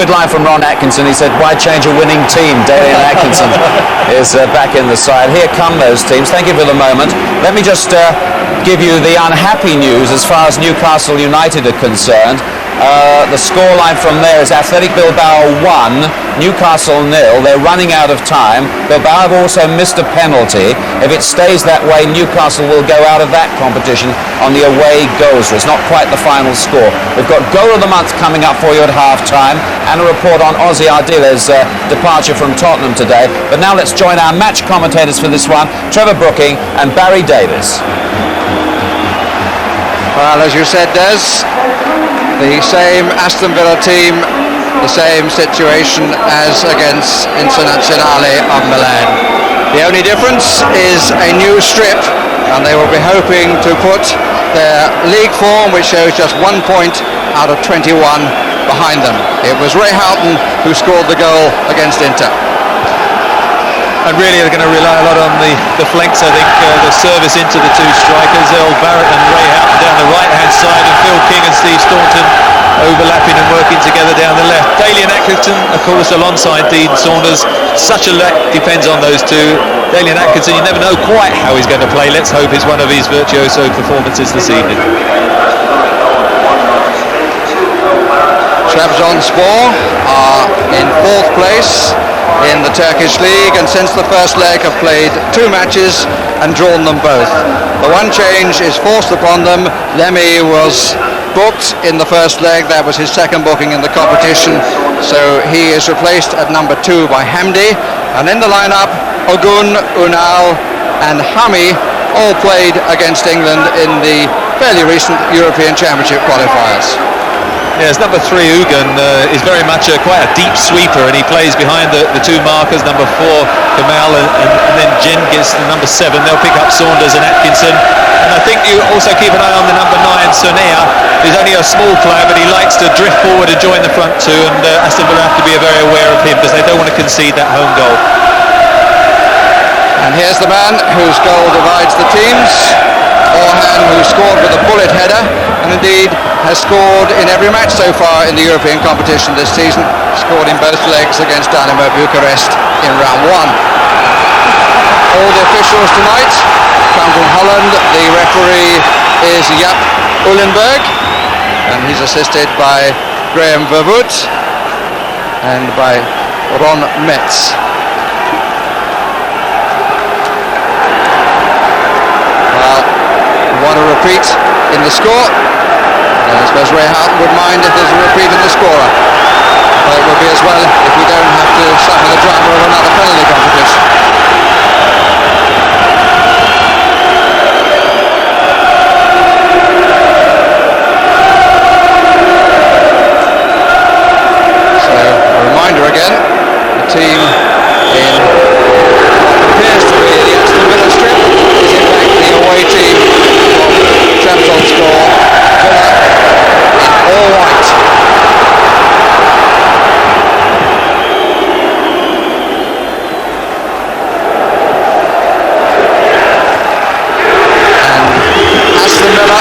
Good line from Ron Atkinson. He said, why change a winning team? Daly and Atkinson is back in the side. Here come those teams. Thank you for the moment. Let me just give you the unhappy news as far as Newcastle United are concerned. The scoreline from there is Athletic Bilbao 1, Newcastle 0. They're running out of time. Bilbao have also missed a penalty. If it stays that way, Newcastle will go out of that competition on the away goals. It's not quite the final score. We've got Goal of the Month coming up for you at half-time and a report on Ozzy Ardila's departure from Tottenham today. But now let's join our match commentators for this one, Trevor Brooking and Barry Davis. Well, as you said, Des, the same Aston Villa team, the same situation as against Internazionale of Milan. The only difference is a new strip, and they will be hoping to put their league form, which shows just 1 point out of 21, behind them. It was Houghton who scored the goal against Inter. And really they're going to rely a lot on the flanks, I think, the service into the two strikers, Barrett and Houghton down the right-hand side, and Phil King and Steve Staunton overlapping and working together down the left. Daly and Atkinson, of course, alongside Dean Saunders. Such a lot depends on those two. Daly and Atkinson, you never know quite how he's going to play. Let's hope it's one of his virtuoso performances this evening. Trabzonspor are in 4th place in the Turkish league, and since the first leg have played 2 matches and drawn them both. The one change is forced upon them. Lemmy was booked in the first leg. That was his second booking in the competition, so he is replaced at number 2 by Hamdi. And in the lineup, Ogün, Ünal and Hami all played against England in the fairly recent European Championship qualifiers. Yes, number 3, Ogün, is very much quite a deep sweeper, and he plays behind the 2 markers, number 4, Kemal, and then Cengiz, the number 7. They'll pick up Saunders and Atkinson. And I think you also keep an eye on the number 9, Tolunay. He's only a small player, but he likes to drift forward and join the front 2, and Aston Villa have to be very aware of him because they don't want to concede that home goal. And here's the man whose goal divides the teams, Orhan, who scored with a bullet header, and indeed has scored in every match so far in the European competition this season. Scored in both legs against Dynamo Bucharest in round 1. All the officials tonight come from Holland. The referee is Jaap Ullenberg, and he's assisted by Graham Verwood and by Ron Metz. Well, we want a repeat in the score. I suppose Houghton would mind if there's a repeat in the scorer. But it would be as well if we don't have to suffer the drama of another penalty competition. So, a reminder again, the team in what appears to be the Aston Villa strip is in fact the away team of Trabzonspor. Villa in all white. And Aston Villa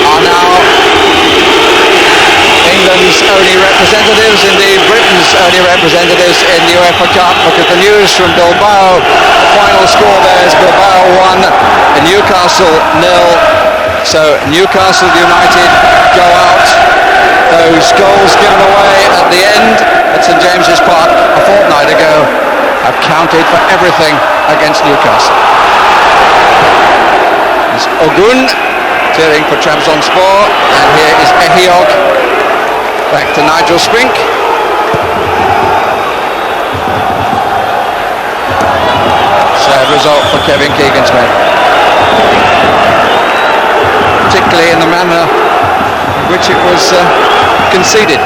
are now England's only representatives, indeed Britain's only representatives in the UEFA Cup. Look at the news from Bilbao. The final score there is Bilbao 1 and Newcastle 0. So Newcastle United go out. Those goals given away at the end at St James's Park a fortnight ago have counted for everything against Newcastle. It's Ogün clearing for Trabzonspor, and here is Ehiogu. Back to Nigel Spink. Sad result for Kevin Keegan's men, particularly in the manner in which it was conceded.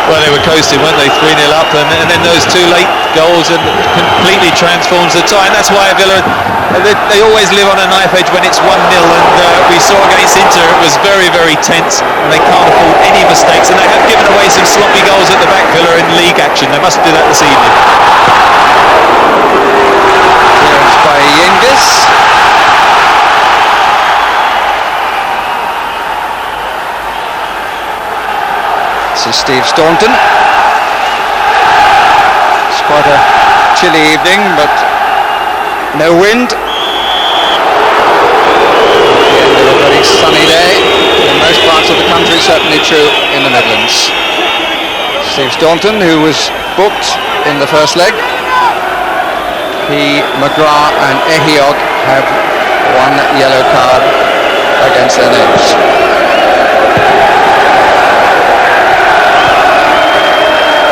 Well, they were coasting, weren't they? 3-0 up, and then those 2 late goals and completely transforms the tie. And that's why Villa, they always live on a knife edge when it's 1-0, and we saw against Inter it was very, very tense, and they can't afford any mistakes, and they have given away some sloppy goals at the back, Villa, in league action. They must do that this evening. Clearance by Cengiz. This is Steve Staunton. rather chilly evening, but no wind. The end of a very sunny day in most parts of the country, certainly true in the Midlands. Steve Staunton, who was booked in the first leg. He, McGrath and Ehiogu have one yellow card against their names.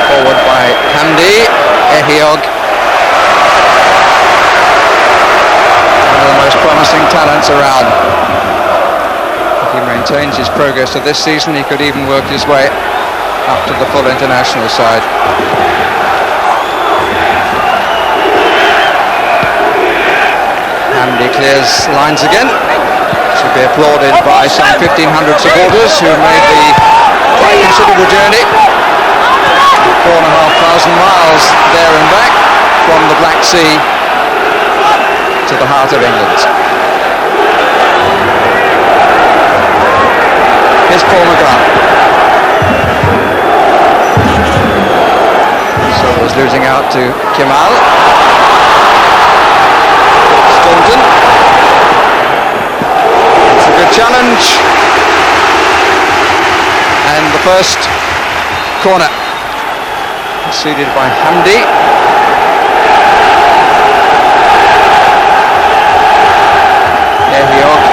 Forward by Hamdi, Ehiogu, one of the most promising talents around. If he maintains his progress of this season, he could even work his way up to the full international side. Hamdi clears lines again. Should be applauded by some 1,500 supporters who made the quite considerable journey, 4,500 miles there and back from the Black Sea to the heart of England. Here's Paul McGrath. So was losing out to Kemal. Staunton. It's a good challenge. And the first corner conceded by Hamdi. Ehiogu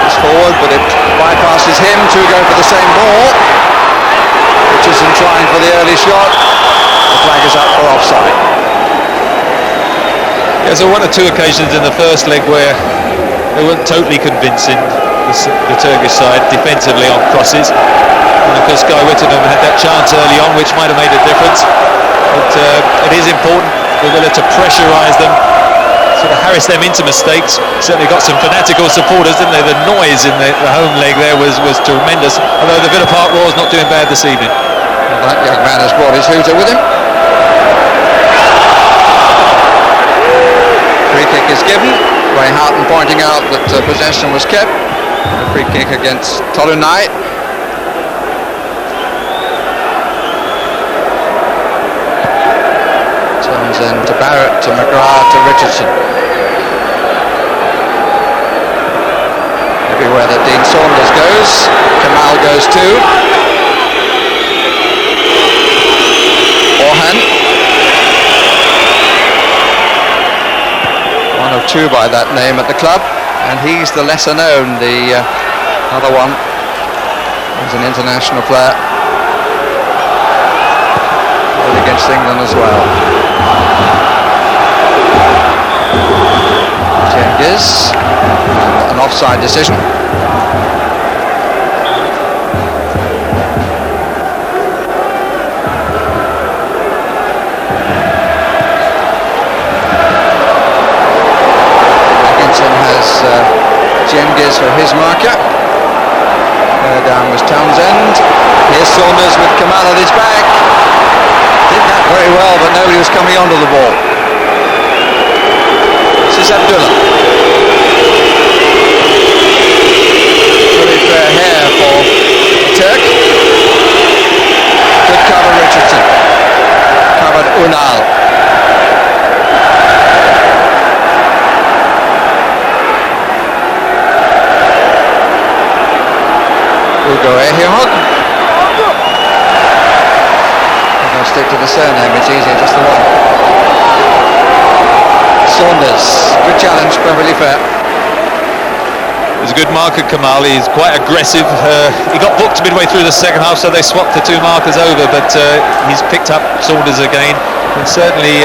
is forward, but it bypasses him to go for the same ball. Richardson trying for the early shot. The flag is up for offside. Yeah, so one or two occasions in the first leg where they weren't totally convincing the Turkish side defensively on crosses. And of course Guy Whittingham had that chance early on which might have made a difference. But it is important for Villa to pressurise them, sort of harass them into mistakes. Certainly got some fanatical supporters, didn't they? The noise in the home leg there was tremendous, although the Villa Park Roar's not doing bad this evening. Well, that young man has brought his hooter with him. Free kick is given. Ray Houghton pointing out that possession was kept. A free kick against Tolunay. Townsend to Barrett, to McGrath, to Richardson. Everywhere that Dean Saunders goes, Kemal goes too. Orhan. One of two by that name at the club, and he's the lesser known. The other one is an international player. Played against England as well. Cengiz, an offside decision. Atkinson has Cengiz for his marker. There down was Townsend. Here's Saunders with Kemal at his back. Did that very well, but nobody was coming onto the ball. This is Abdullah. Pretty fair hair for Turk. Good cover Richardson. Covered Ünal. We'll go Ehiogu. I'll stick to the surname, it's easier, just the one. Saunders, good challenge, perfectly fair. It was a good marker, Kemal. He's quite aggressive. He got booked midway through the second half, so they swapped the two markers over, but he's picked up Saunders again. And certainly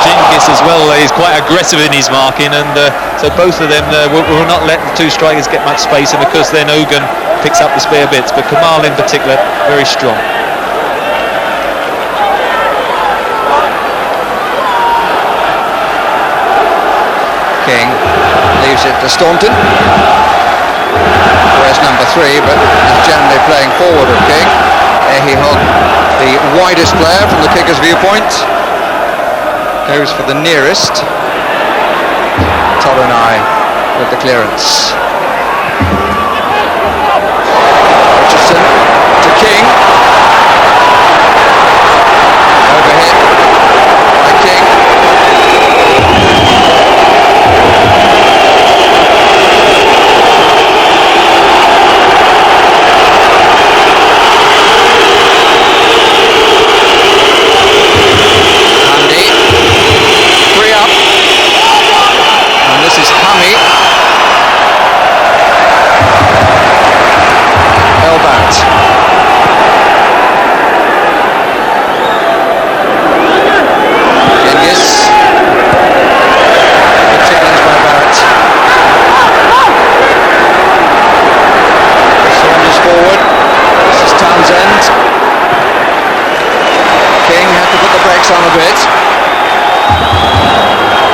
Cengiz as well, he's quite aggressive in his marking, and so both of them will not let the two strikers get much space, and of course then Ogün picks up the spare bits, but Kemal in particular, very strong. King leaves it to Staunton. Where's number 3, but is generally playing forward of King. Ehiogu, the widest player from the kicker's viewpoint, goes for the nearest. Tolunay with the clearance. Richardson to King. Overhit by on a bit.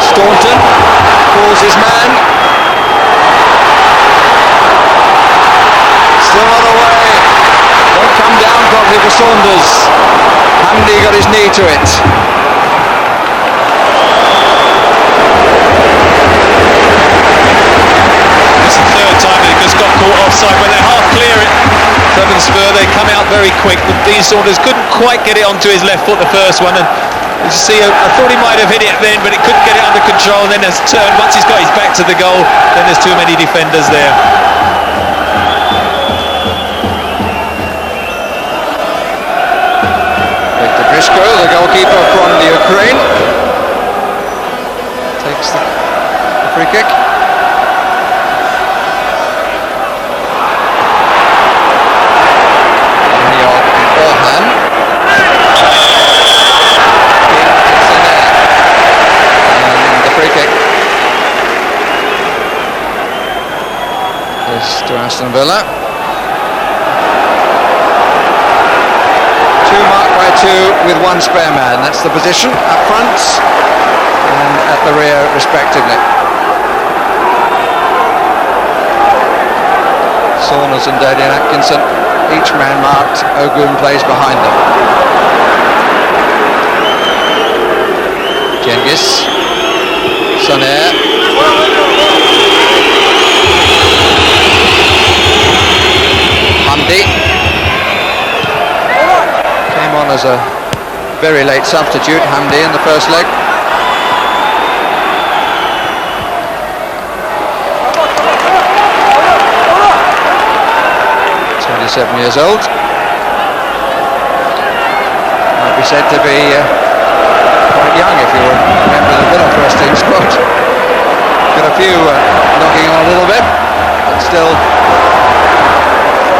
Staunton calls his man. Still not away. Won't come down properly for Saunders. Hamdi got his knee to it. It's the third time that he just got caught offside. When they're half clear it, Trabzonspor, they come out very quick, but Dean Saunders couldn't quite get it onto his left foot the first one, and as you see, I thought he might have hit it then, but he couldn't get it under control, and then has turned. Once he's got his back to the goal, then there's too many defenders there. Grishko, the goalkeeper from the Ukraine, takes the free kick. Ehiogu and Orhan. And the free kick is to Aston Villa. Two with one spare man. That's the position up front and at the rear respectively. Saunders and Atkinson, each man marked. Ogün plays behind them. Cengiz, Hamdi on as a very late substitute, Hamdi, in the first leg. Years old. Might be said to be quite young if you were a member of the Villa first team squad. Got a few knocking on a little bit, but still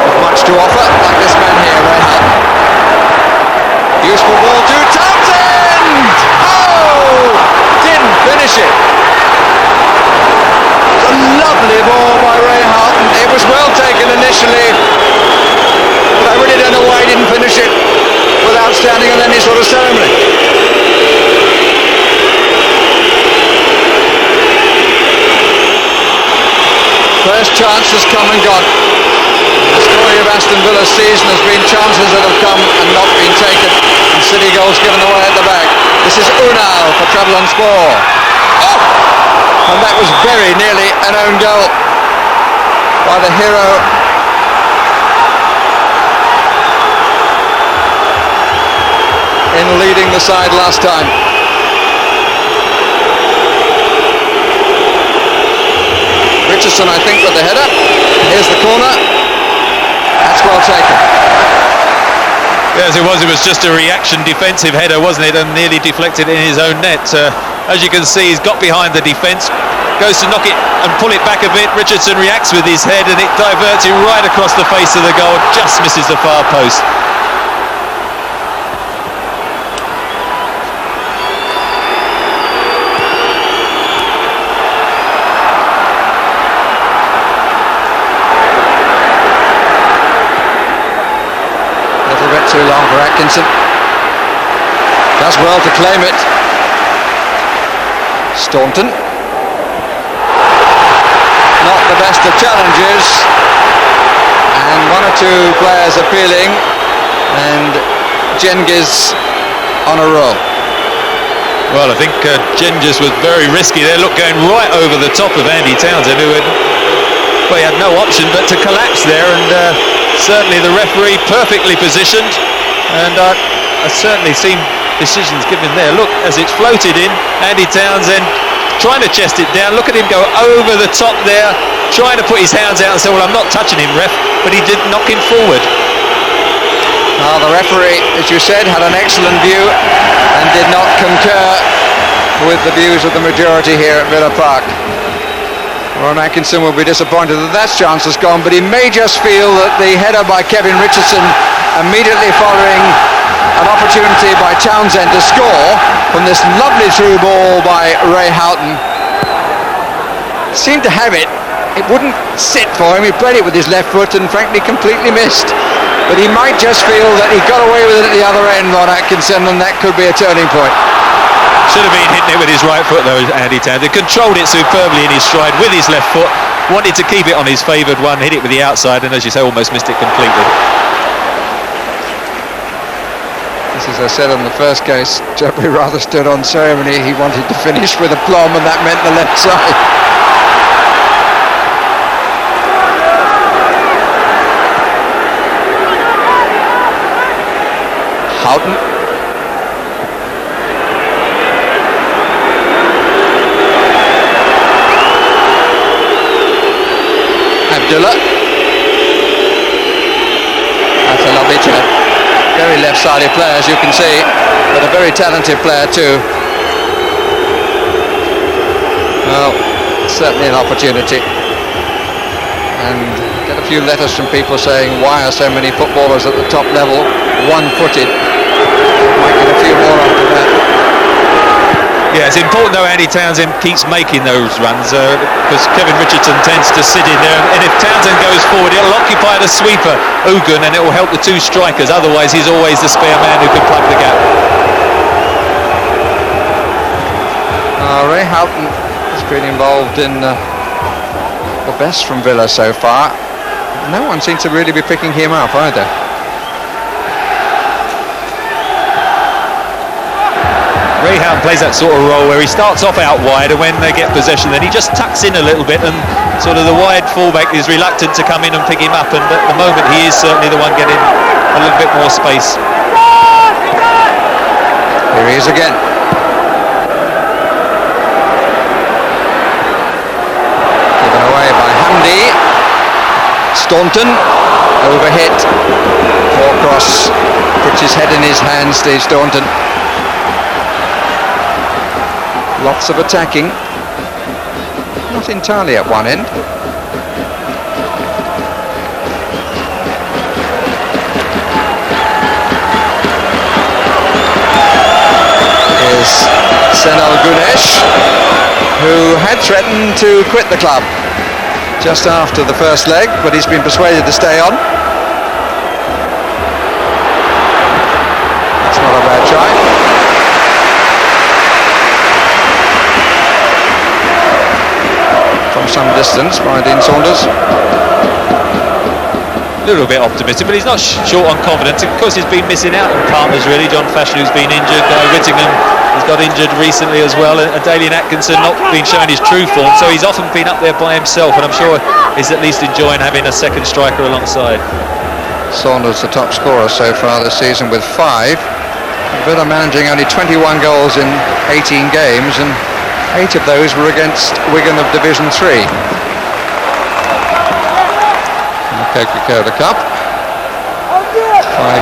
with much to offer, like this man here, Houghton. Useful ball to Townsend! Oh! Didn't finish it. It's a lovely ball by Houghton. It was well taken initially, but I really don't know why he didn't finish it without standing on any sort of ceremony. First chance has come and gone. The story of Aston Villa's season has been chances that have come and not been taken, and City goals given away at the back. This is Ünal for Trabzonspor. Oh! And that was very nearly an own goal by the hero. In leading the side last time. Richardson, I think, with the header. Here's the corner. That's well taken. Yes, it was just a reaction defensive header, wasn't it? And nearly deflected in his own net. As you can see, he's got behind the defence, goes to knock it and pull it back a bit. Richardson reacts with his head and it diverts it right across the face of the goal, just misses the far post. Too long for Atkinson. Does well to claim it. Staunton. Not the best of challenges. And one or two players appealing. And Cengiz on a roll. Well, I think Cengiz was very risky there. Look, going right over the top of Andy Townsend, who had, well, he had no option but to collapse there, and certainly the referee perfectly positioned, and I've certainly seen decisions given there. Look, as it's floated in, Andy Townsend trying to chest it down. Look at him go over the top there, trying to put his hands out and say, well, I'm not touching him, ref, but he did knock him forward. Now, the referee, as you said, had an excellent view and did not concur with the views of the majority here at Villa Park. Ron Atkinson will be disappointed that chance has gone, but he may just feel that the header by Kevin Richardson, immediately following an opportunity by Townsend to score from this lovely through ball by Houghton, seemed to have it. It wouldn't sit for him. He played it with his left foot and frankly completely missed. but he might just feel that he got away with it at the other end on Atkinson, and that could be a turning point. Should have been hitting it with his right foot though, Andy Townsend. Controlled it superbly in his stride with his left foot. Wanted to keep it on his favoured one, hit it with the outside, and as you say, almost missed it completely. This, as I said in the first case, Jeffrey rather stood on ceremony. He wanted to finish with aplomb, and that meant the left side. Houghton. Abdullah. That's a lovely turn. Very left-sided player, as you can see, but a very talented player too. Well, certainly an opportunity. And get a few letters from people saying, why are so many footballers at the top level one-footed? Might get a few more after that. Yeah, it's important though Andy Townsend keeps making those runs because Kevin Richardson tends to sit in there, and if Townsend goes forward it'll occupy the sweeper Ogün, and it will help the two strikers. Otherwise he's always the spare man who can plug the gap. Ray Houghton has been involved in the best from Villa so far. No one seems to really be picking him up either. Ray Houghton plays that sort of role where he starts off out wide, and when they get possession then he just tucks in a little bit, and sort of the wide fullback is reluctant to come in and pick him up, and at the moment he is certainly the one getting a little bit more space. Here he is again. Given away by Hamdi. Staunton, overhit. Poor cross. Puts his head in his hands, Steve Staunton. Lots of attacking, not entirely at one end. Is Cengiz, who had threatened to quit the club just after the first leg, but he's been persuaded to stay on. That's not a bad try. From some distance by Dean Saunders. A little bit optimistic, but he's not short on confidence. Of course he's been missing out on partners really. John Fashion, who's been injured, Whittingham has got injured recently as well, and Dalian Atkinson not been showing his true form, so he's often been up there by himself, and I'm sure he's at least enjoying having a second striker alongside. Saunders the top scorer so far this season with 5. Villa managing only 21 goals in 18 games, and 8 of those were against Wigan of Division 3. In the Coca-Cola Cup. 5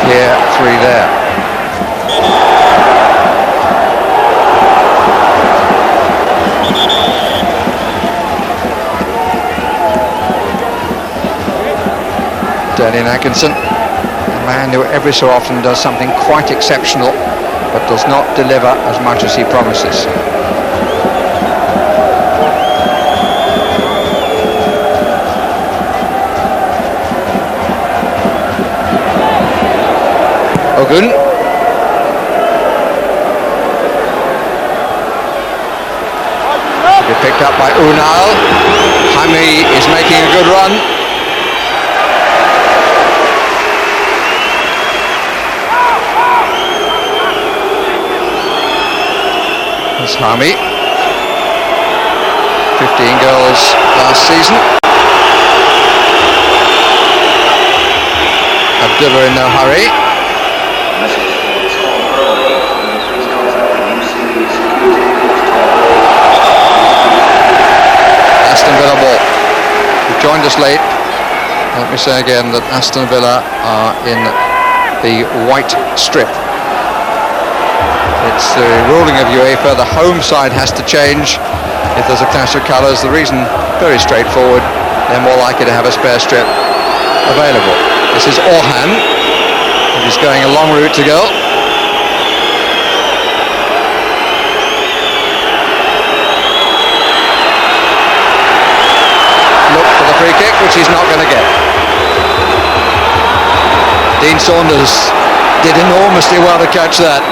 here, 3 there. Dalian Atkinson, a man who every so often does something quite exceptional, but does not deliver as much as he promises. Ogün. To be picked up by Ünal. Hami is making a good run. There's Hami. 15 goals last season. Abdullah in no hurry. Aston Villa ball. You've joined us late. Let me say again that Aston Villa are in the white strip. It's the ruling of UEFA. The home side has to change if there's a clash of colours. The reason, very straightforward, they're more likely to have a spare strip available. This is Orhan. He's going a long route to go. Look for the free kick, which he's not going to get. Saunders did enormously well to catch that.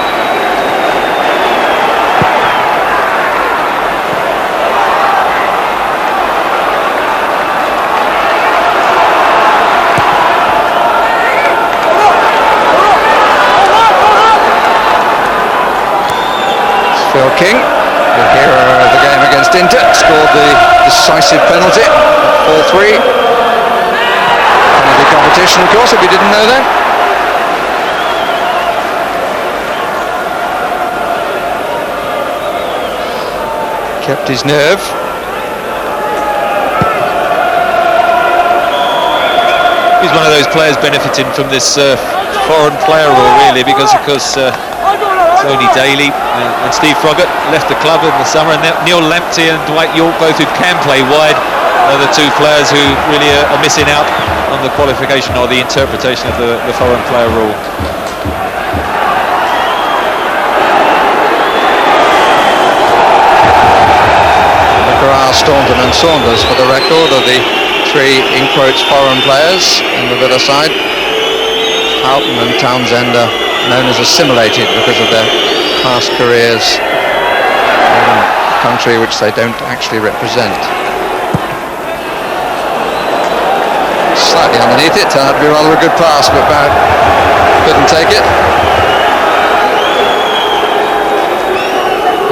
Phil King, the hero of the game against Inter, scored the decisive penalty, 4-3. Penalty competition, of course, if you didn't know that. Kept his nerve. He's one of those players benefiting from this foreign player rule, really, because Tony Daly and Steve Froggatt left the club in the summer, and Neil Lamptey and Dwight York, both who can play wide, are the two players who really are missing out on the qualification or the interpretation of the foreign player rule. McGrath, Staunton and Saunders, for the record, are the three, in quotes, foreign players in the Villa side. Houghton and Townsend are known as assimilated because of their past careers in a country which they don't actually represent. Slightly underneath it, turned out to be rather a good pass, but Barrett couldn't take it.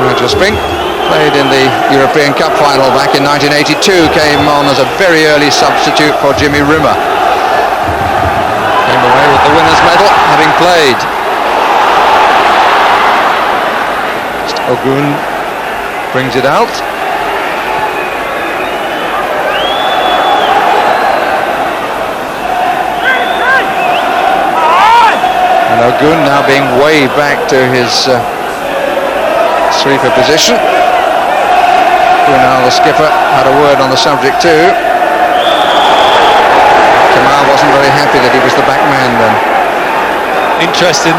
Nigel Spink played in the European Cup final back in 1982, came on as a very early substitute for Jimmy Rimmer. Came away with the winner's medal, having played. Ogün brings it out. And Ogün now being way back to his sweeper position. Ünal, the skipper, had a word on the subject too. Kemal wasn't very happy that he was the back man then. Interesting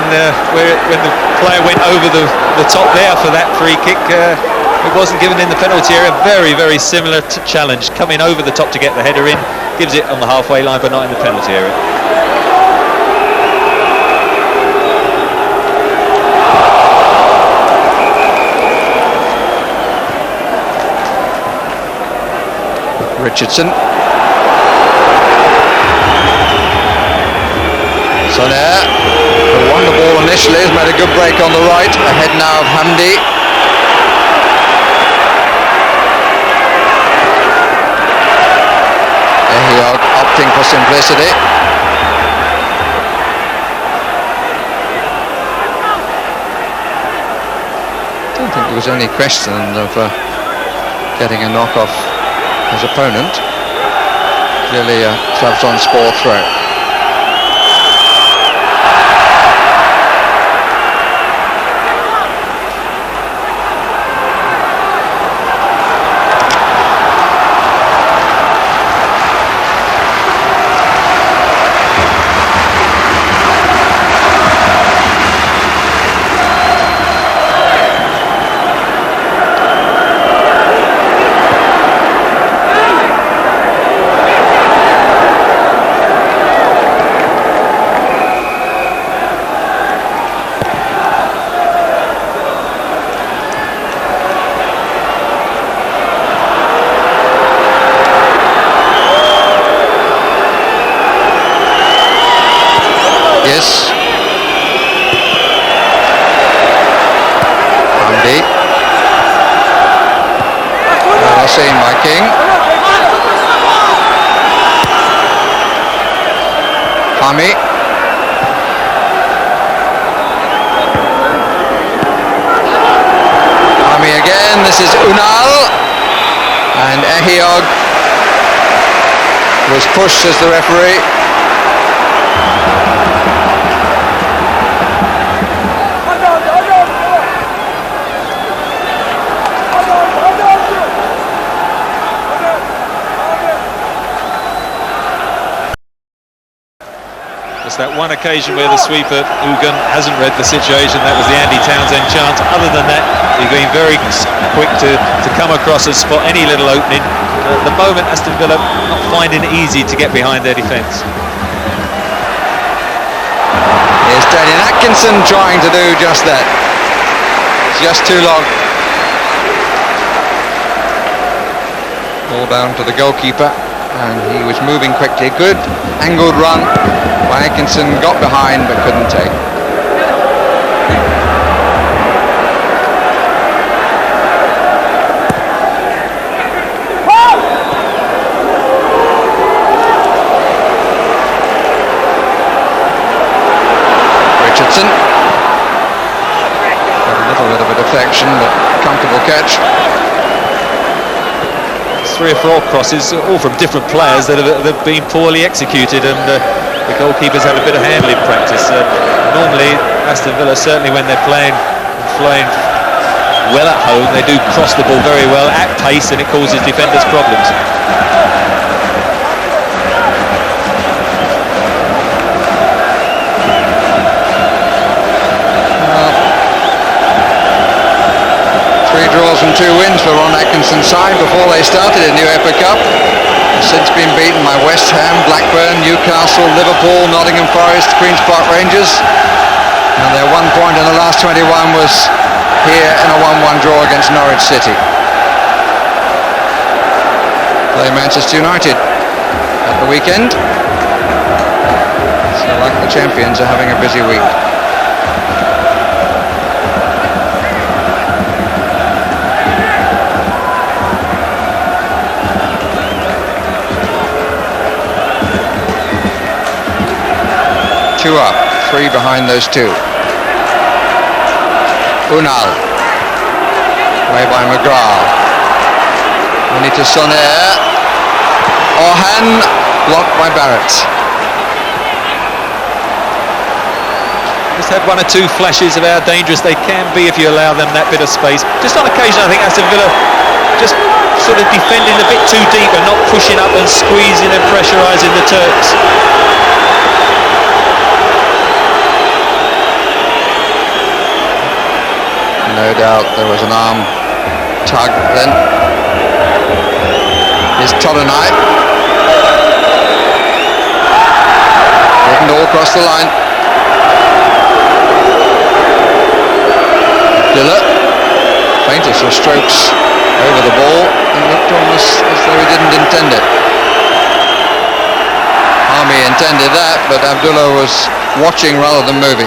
when the player went over the top there for that free kick. It wasn't given in the penalty area. Very, very similar challenge. Coming over the top to get the header in. Gives it on the halfway line, but not in the penalty area. Richardson. So there, who won the ball initially, has made a good break on the right. Ahead now of Hamdi. Ehiogu opting for simplicity. I don't think there was any question of getting a knock off his opponent. Clearly a Trabzonspor throw. Yes. Hamdi. Well seen by King. Hami. Hami again. This is Ünal. And Ehiogu was pushed, says the referee. That one occasion where the sweeper, Ogün, hasn't read the situation. That was the Andy Townsend chance. Other than that, he's been very quick to come across and spot any little opening. At the moment, Aston Villa not finding it easy to get behind their defence. Atkinson trying to do just that. Just too long. Ball down to the goalkeeper, and he was moving quickly. Good angled run by Atkinson, got behind but couldn't take. Richardson. Got a little bit of a deflection, but comfortable catch. 3 or 4 crosses, all from different players that have been poorly executed, and the goalkeeper's had a bit of handling practice. Normally, Aston Villa, certainly when they're playing and flying well at home, they do cross the ball very well at pace, and it causes defenders problems. Draws and 2 wins for Ron Atkinson's side before they started in the UEFA Cup. Since been beaten by West Ham, Blackburn, Newcastle, Liverpool, Nottingham Forest, Queen's Park Rangers, and their 1 point in the last 21 was here in a 1-1 draw against Norwich City. Play Manchester United at the weekend, so like the champions are having a busy week. Two up, 3 behind those 2. Ünal, way by McGrath. Only to Saunders. Orhan, blocked by Barrett. Just had 1 or 2 flashes of how dangerous they can be if you allow them that bit of space. Just on occasion, I think Aston Villa just sort of defending a bit too deep and not pushing up and squeezing and pressurising the Turks. No doubt there was an arm tug then. Here's Tolunay. Didn't all cross the line. Abdullah. Faintest of strokes over the ball, and looked almost as though he didn't intend it. Hami intended that, but Abdullah was watching rather than moving.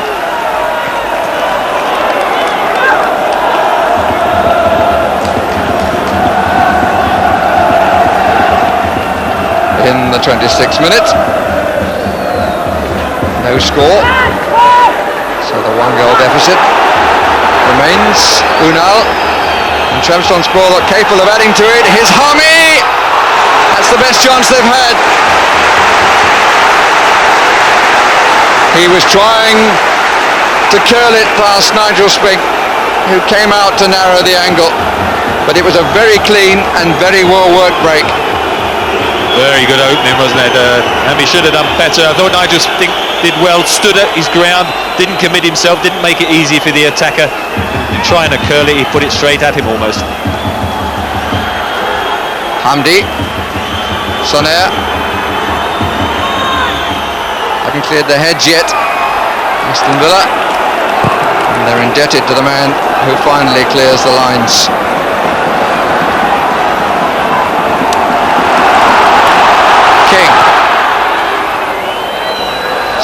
In the 26th minute, no score, so the 1-goal deficit remains. Ünal, and Trabzonspor look capable of adding to it. Here's Hami. That's the best chance they've had. He was trying to curl it past Nigel Spink, who came out to narrow the angle, but it was a very clean and very well-worked break. Very good opening, wasn't it? Hami should have done better. I thought Nigel Spink did well, stood at his ground, didn't commit himself, didn't make it easy for the attacker. Trying to curl it, he put it straight at him almost. Hamdi, Saunders, haven't cleared the heads yet. Aston Villa, and they're indebted to the man who finally clears the lines.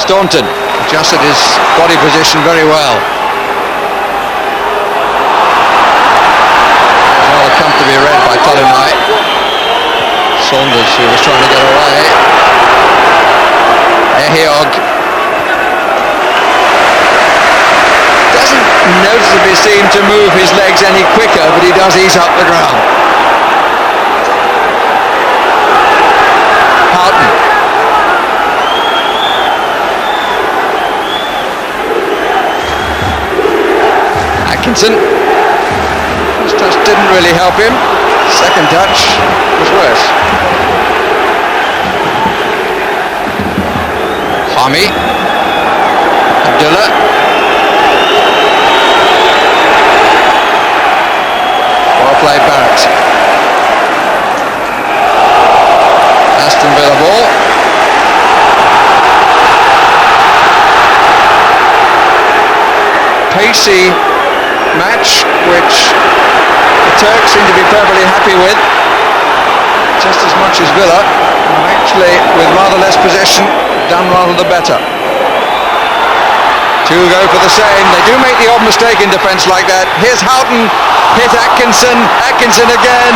Staunton adjusted his body position very well. Rather comfortably read by Tolunay. Saunders, who was trying to get away. Ehiogu doesn't noticeably seem to move his legs any quicker, but he does ease up the ground. Houghton. Atkinson. First touch didn't really help him. Second touch was worse. Hami. Abdullah. Well played, Barrett. Aston Villa ball. greasy match, which the Turks seem to be perfectly happy with, just as much as Villa, and actually with rather less possession, done rather the better. Two go for the same. They do make the odd mistake in defence like that. Here's Houghton, hit Atkinson, Atkinson again.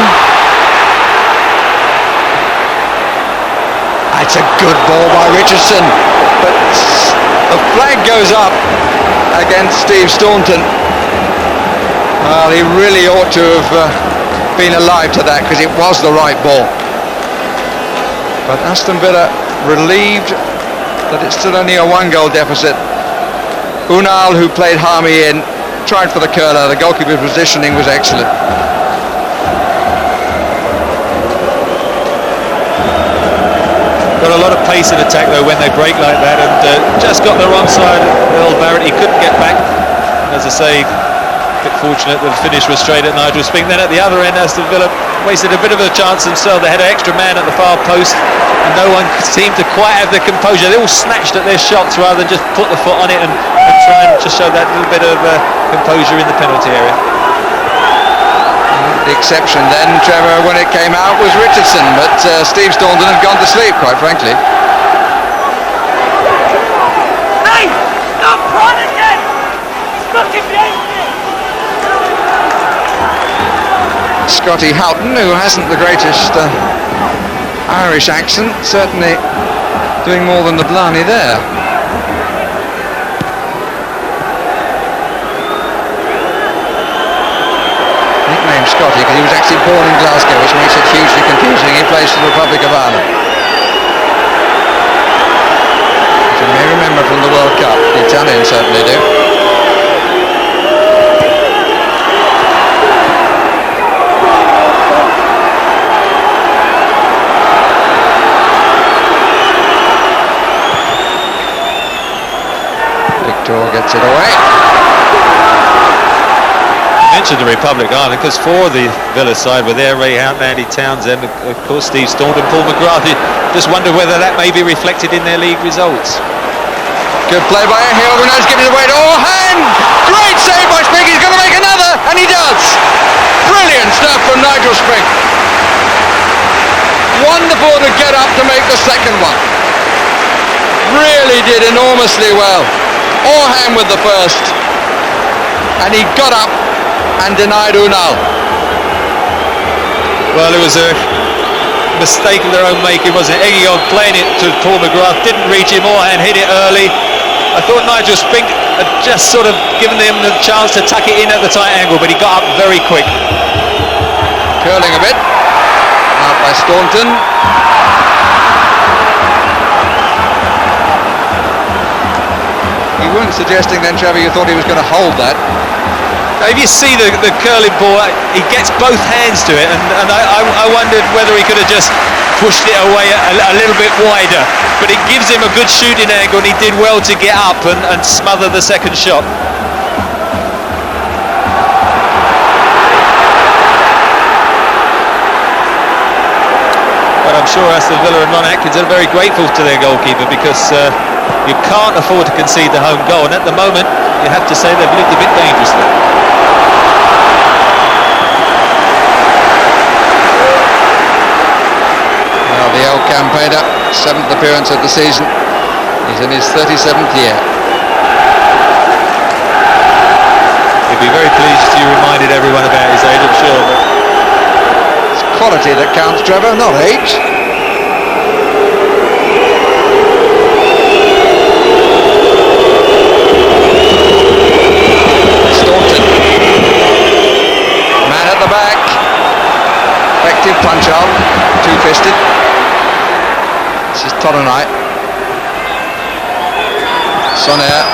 It's a good ball by Richardson, but the flag goes up against Staunton. Well, he really ought to have been alive to that, because it was the right ball. But Aston Villa relieved that it's still only a 1-goal deficit. Ünal, who played Hami in, tried for the curler. The goalkeeper's positioning was excellent. Got a lot of pace in attack though when they break like that, and just got the wrong side. Earl Barrett, he couldn't get back. As I say, a bit fortunate that the finish was straight at Nigel Spink. Then at the other end, Aston Villa wasted a bit of a chance themselves. They had an extra man at the far post, and no one seemed to quite have the composure. They all snatched at their shots rather than just put the foot on it and try and just show that little bit of composure in the penalty area. The exception then, Trevor, when it came out, was Richardson, but Staunton had gone to sleep, quite frankly. Hey! Stop running again! Scotty behind me! Scotty Houghton, who hasn't the greatest Irish accent, certainly doing more than the Blarney there. Nicknamed Scotty because he was actually born in Glasgow, which makes it hugely confusing. He plays for the Republic of Ireland, which you may remember from the World Cup. The Italians certainly do. Gets it away. You mentioned the Republic of Ireland, because four of the Villa side were there: Ray Houghton, Andy Townsend, of course Steve Staunton, Paul McGrath. You just wonder whether that may be reflected in their league results. Good play by Ehiogu, now he's giving it away to Orhan. Great save by Spink, he's going to make another, and he does. Brilliant stuff from Nigel Spink. Wonderful to get up to make the second one. Really did enormously well. Orhan with the first, and he got up and denied Ünal. Well, it was a mistake of their own making, wasn't it? Ehiogu playing it to Paul McGrath, didn't reach him. Orhan hit it early. I thought Nigel Spink had just sort of given him the chance to tuck it in at the tight angle, but he got up very quick. Curling a bit, out by Staunton. You weren't suggesting then, Trevor, you thought he was going to hold that? If you see the curling ball, he gets both hands to it, and I wondered whether he could have just pushed it away a little bit wider, but it gives him a good shooting angle, and he did well to get up and smother the second shot. But I'm sure Aston Villa and Ron Atkinson are very grateful to their goalkeeper, because you can't afford to concede the home goal, and at the moment you have to say they've lived a bit dangerously. Well, the El Campeda, 7th appearance of the season. He's in his 37th year. He'd be very pleased if you reminded everyone about his age, I'm sure. But it's quality that counts, Trevor, not age. Effective punch out, two-fisted. This is Tolunay. Sonair.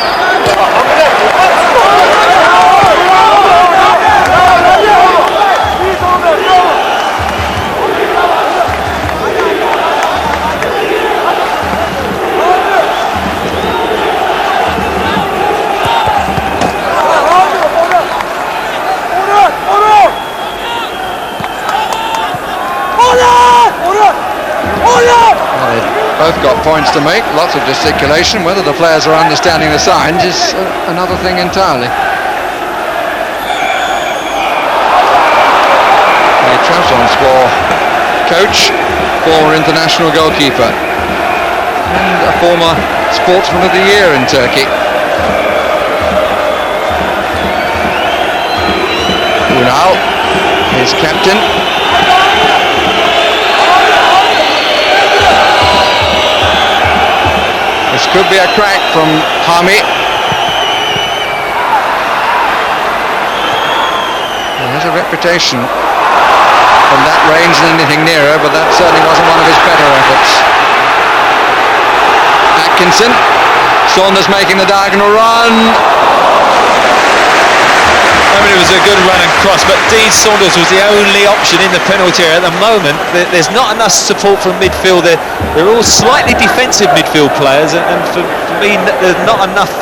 Both got points to make, lots of gesticulation. Whether the players are understanding the signs is another thing entirely. coach, former international goalkeeper, and a former Sportsman of the Year in Turkey. Ünal, his captain. This could be a crack from Hami. He has a reputation from that range than anything nearer, but that certainly wasn't one of his better efforts. Atkinson, Saunders making the diagonal run. I mean, it was a good run and cross, but Dean Saunders was the only option in the penalty area. At the moment, there's not enough support from midfield. They're all slightly defensive midfield players, and for me, there's not enough,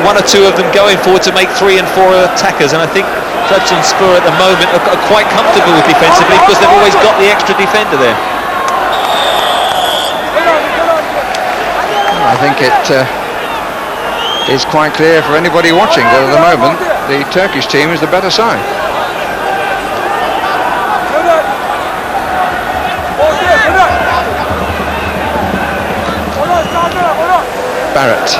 one or two of them going forward to make 3 and 4 attackers. And I think Trabzonspor at the moment are quite comfortable with defensively because they've always got the extra defender there. I think it is quite clear for anybody watching that at the moment the Turkish team is the better side. Barrett.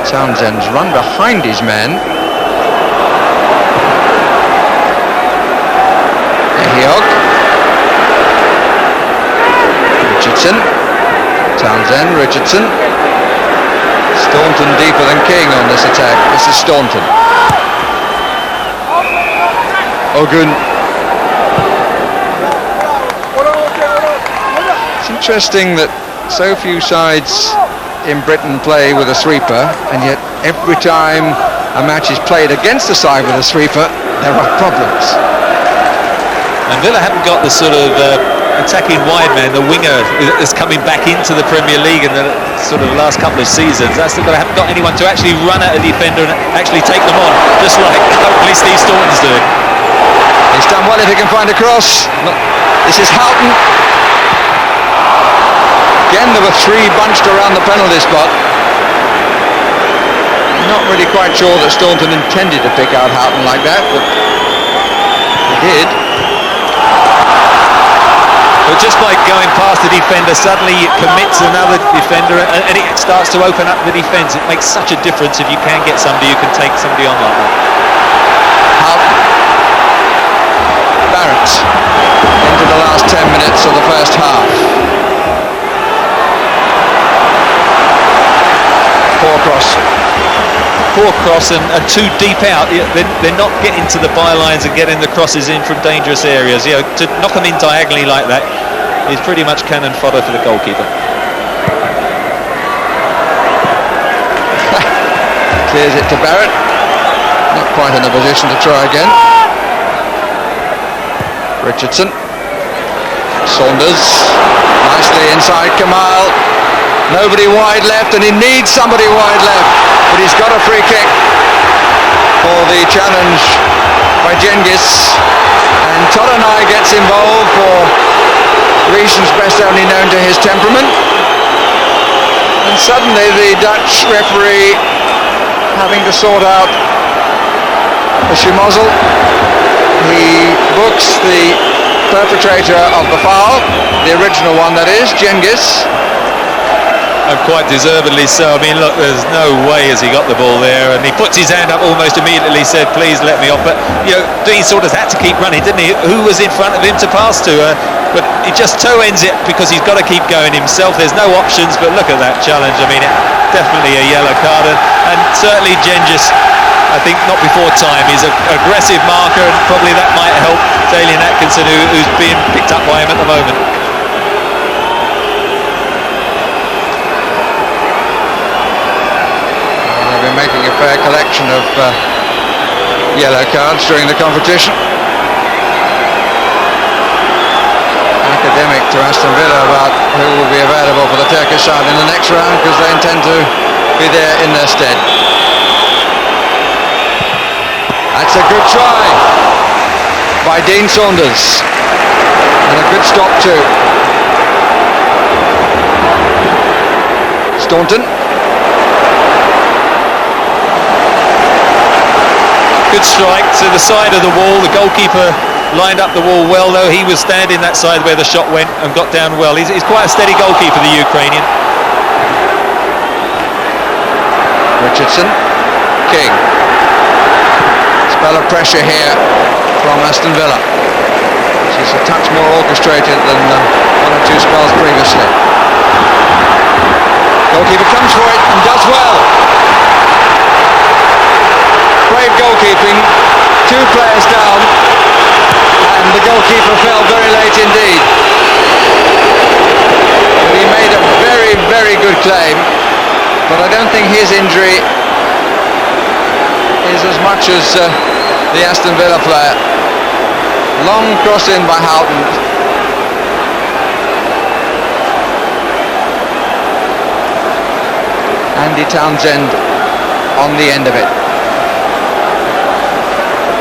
Townsend's run behind his men. Ehiogu. Richardson. Townsend, Richardson. Staunton deeper than King on this attack. This is Staunton. Ogün. It's interesting that so few sides in Britain play with a sweeper, and yet every time a match is played against a side with a sweeper, there are problems. And Villa haven't got the sort of attacking wide man, the winger that's coming back into the Premier League in the sort of last couple of seasons. That's they haven't got anyone to actually run at a defender and actually take them on, just like hopefully Steve Staunton's doing. He's done well if he can find a cross. This is Houghton. Again, there were 3 bunched around the penalty spot. Not really quite sure that Staunton intended to pick out Houghton like that, but he did. But just by going past the defender, suddenly it commits another defender and it starts to open up the defence. It makes such a difference if you can get somebody who can take somebody on like that. Houghton. Barrett into the last 10 minutes of the first half. Poor cross and too deep out. They're not getting to the bylines and getting the crosses in from dangerous areas. You know, to knock them in diagonally like that is pretty much cannon fodder for the goalkeeper. Clears it to Barrett. Not quite in a position to try again. Richardson. Saunders. Nicely inside Kemal. Nobody wide left, and he needs somebody wide left, but he's got a free kick for the challenge by Cengiz, and Tolunay gets involved for reasons best only known to his temperament, and suddenly the Dutch referee, having to sort out the schmozzle, he books the perpetrator of the foul, the original one that is, Cengiz. And quite deservedly so. I mean, look, there's no way has he got the ball there, and he puts his hand up almost immediately, said, please let me off. But, you know, Dean Saunders had to keep running, didn't he? Who was in front of him to pass to? But he just toe ends it because he's got to keep going himself. There's no options, but look at that challenge. I mean, definitely a yellow card, and certainly Cengiz, I think not before time. He's an aggressive marker, and probably that might help Atkinson, who's being picked up by him at the moment. Making a fair collection of yellow cards during the competition. Academic to Aston Villa about who will be available for the Turkish side in the next round, because they intend to be there in their stead. That's a good try by Dean Saunders, and a good stop too. Staunton. Good strike to the side of the wall. The goalkeeper lined up the wall well, though. He was standing that side where the shot went and got down well. He's quite a steady goalkeeper, the Ukrainian. Richardson, King. Spell of pressure here from Aston Villa. She's a touch more orchestrated than one or two spells previously. Goalkeeper comes for it and does well. Brave goalkeeping, two players down, and the goalkeeper fell very late indeed. But he made a very, very good claim, but I don't think his injury is as much as the Aston Villa player. Long cross in by Houghton. Andy Townsend on the end of it.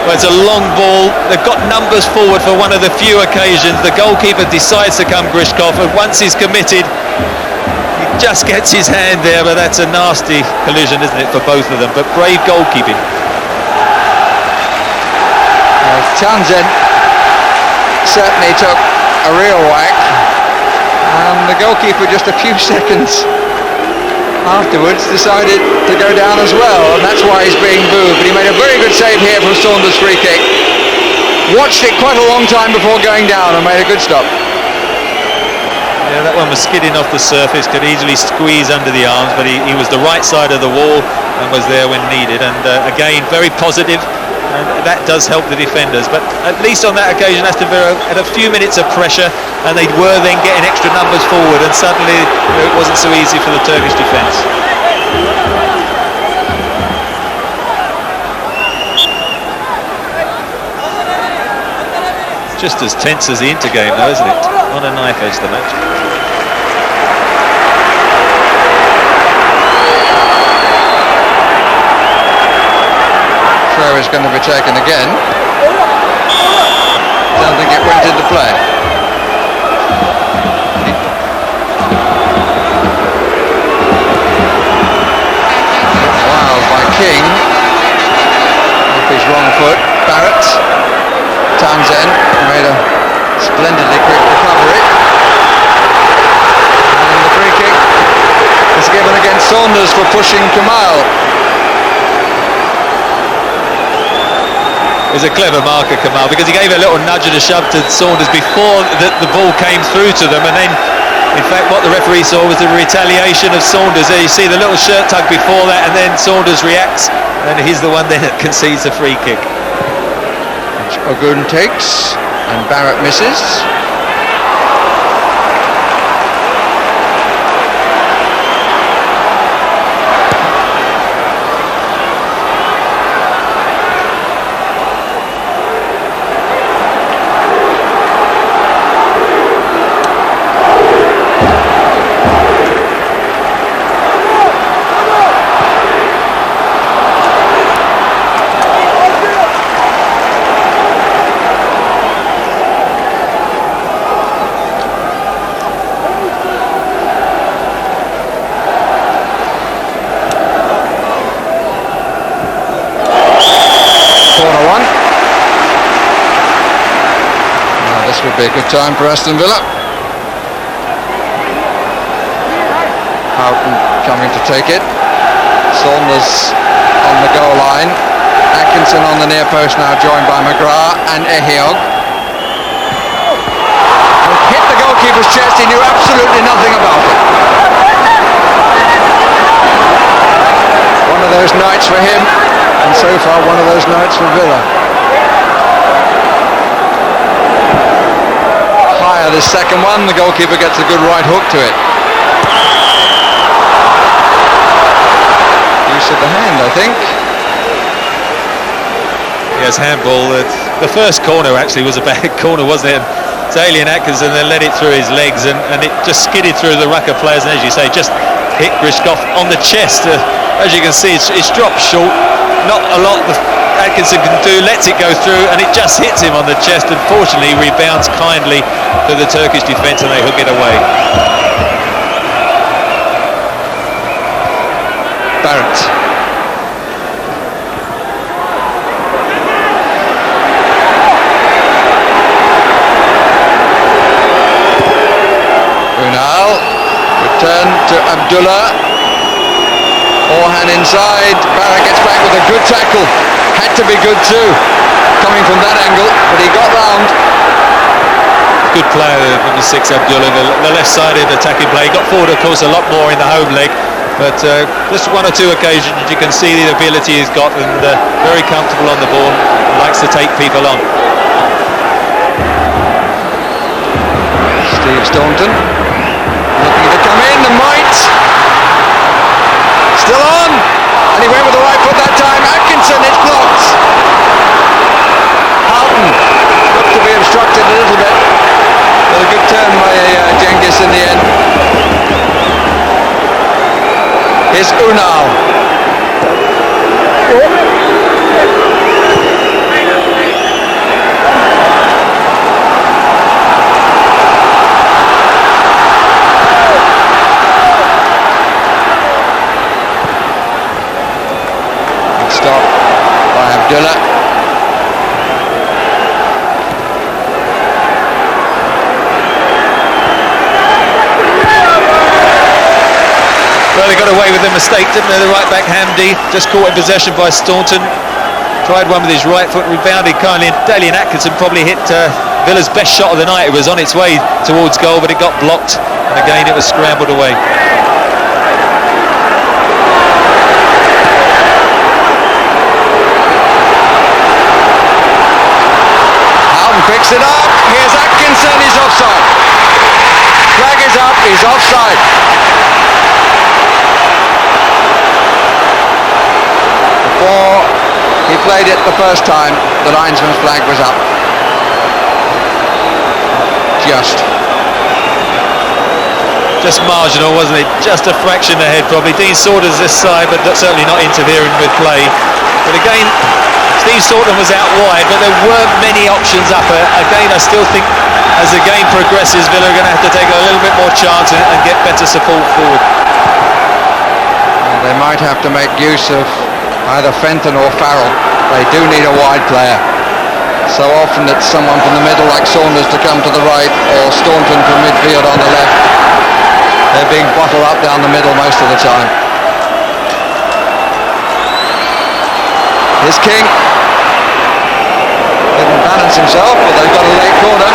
Well, it's a long ball. They've got numbers forward for one of the few occasions. The goalkeeper decides to come Grishko, and once he's committed, he just gets his hand there, but that's a nasty collision, isn't it, for both of them? But brave goalkeeping. Townsend certainly took a real whack, and the goalkeeper just a few seconds afterwards decided to go down as well, and that's why he's being booed. But he made a very good save here from Saunders' free kick. Watched it quite a long time before going down and made a good stop. Yeah, that one was skidding off the surface, could easily squeeze under the arms, but he was the right side of the wall and was there when needed. And again, very positive, and that does help the defenders. But at least on that occasion, Aston Villa had a few minutes of pressure, and they were then getting extra numbers forward, and suddenly it wasn't so easy for the Turkish defence. Just as tense as the Inter-game, though, isn't it? On a knife edge, the match. Throw is going to be taken again. Don't think it went into play. Wild by King. Off his wrong foot. Barrett. Townsend made a splendidly quick recovery. And the free kick is given against Saunders for pushing Kemal. It was a clever marker, Kemal, because he gave a little nudge and a shove to Saunders before the ball came through to them, and then, in fact, what the referee saw was the retaliation of Saunders. There you see the little shirt tug before that, and then Saunders reacts, and he's the one then that concedes the free kick. Ogün takes, and Barrett misses. Would be a good time for Aston Villa. Houghton coming to take it. Saunders on the goal line. Atkinson on the near post now, joined by McGrath and Ehiogu. Hit the goalkeeper's chest. He knew absolutely nothing about it. One of those nights for him, and so far one of those nights for Villa. This second one, the goalkeeper gets a good right hook to it. Use of the hand, I think. Yes, handball. The first corner actually was a bad corner, wasn't it? And Atkinson then let it through his legs, and it just skidded through the ruck of players, and as you say, just hit Grishko on the chest. As you can see, it's dropped short. Not a lot Atkinson can do, lets it go through, and it just hits him on the chest, and fortunately rebounds kindly to the Turkish defence, and they hook it away. Barrett. Abdullah. Orhan inside. Barrett gets back with a good tackle. Had to be good too, coming from that angle, but he got round. Good player, number 6, Abdullah, the left-sided attacking play. He got forward, of course, a lot more in the home leg, but just one or two occasions you can see the ability he's got, and very comfortable on the ball, and likes to take people on. Staunton looking to come in, and might. Still on, and he went with the right foot that time. Atkinson, it's blocked. Houghton looked to be obstructed a little bit, but a good turn by Cengiz in the end. Here's Ünal. Stop by Abdullah. Well, they got away with their mistake, didn't they? The right back Hamdi, just caught in possession by Staunton. Tried one with his right foot, rebounded kindly, and Atkinson probably hit Villa's best shot of the night. It was on its way towards goal, but it got blocked, and again it was scrambled away. Picks it up, here's Atkinson, he's offside. Flag is up, he's offside. Before he played it the first time, the linesman's flag was up. Just marginal, wasn't it? Just a fraction ahead probably. Dean Saunders this side, but certainly not interfering with play. But again, Steve Staunton was out wide, but there weren't many options up. Again, I still think as the game progresses, Villa are going to have to take a little bit more chance and get better support forward. They might have to make use of either Fenton or Farrell. They do need a wide player. So often it's someone from the middle like Saunders to come to the right, or Staunton from midfield on the left. They're being bottled up down the middle most of the time. Here's King. Didn't balance himself, but they've got a late corner.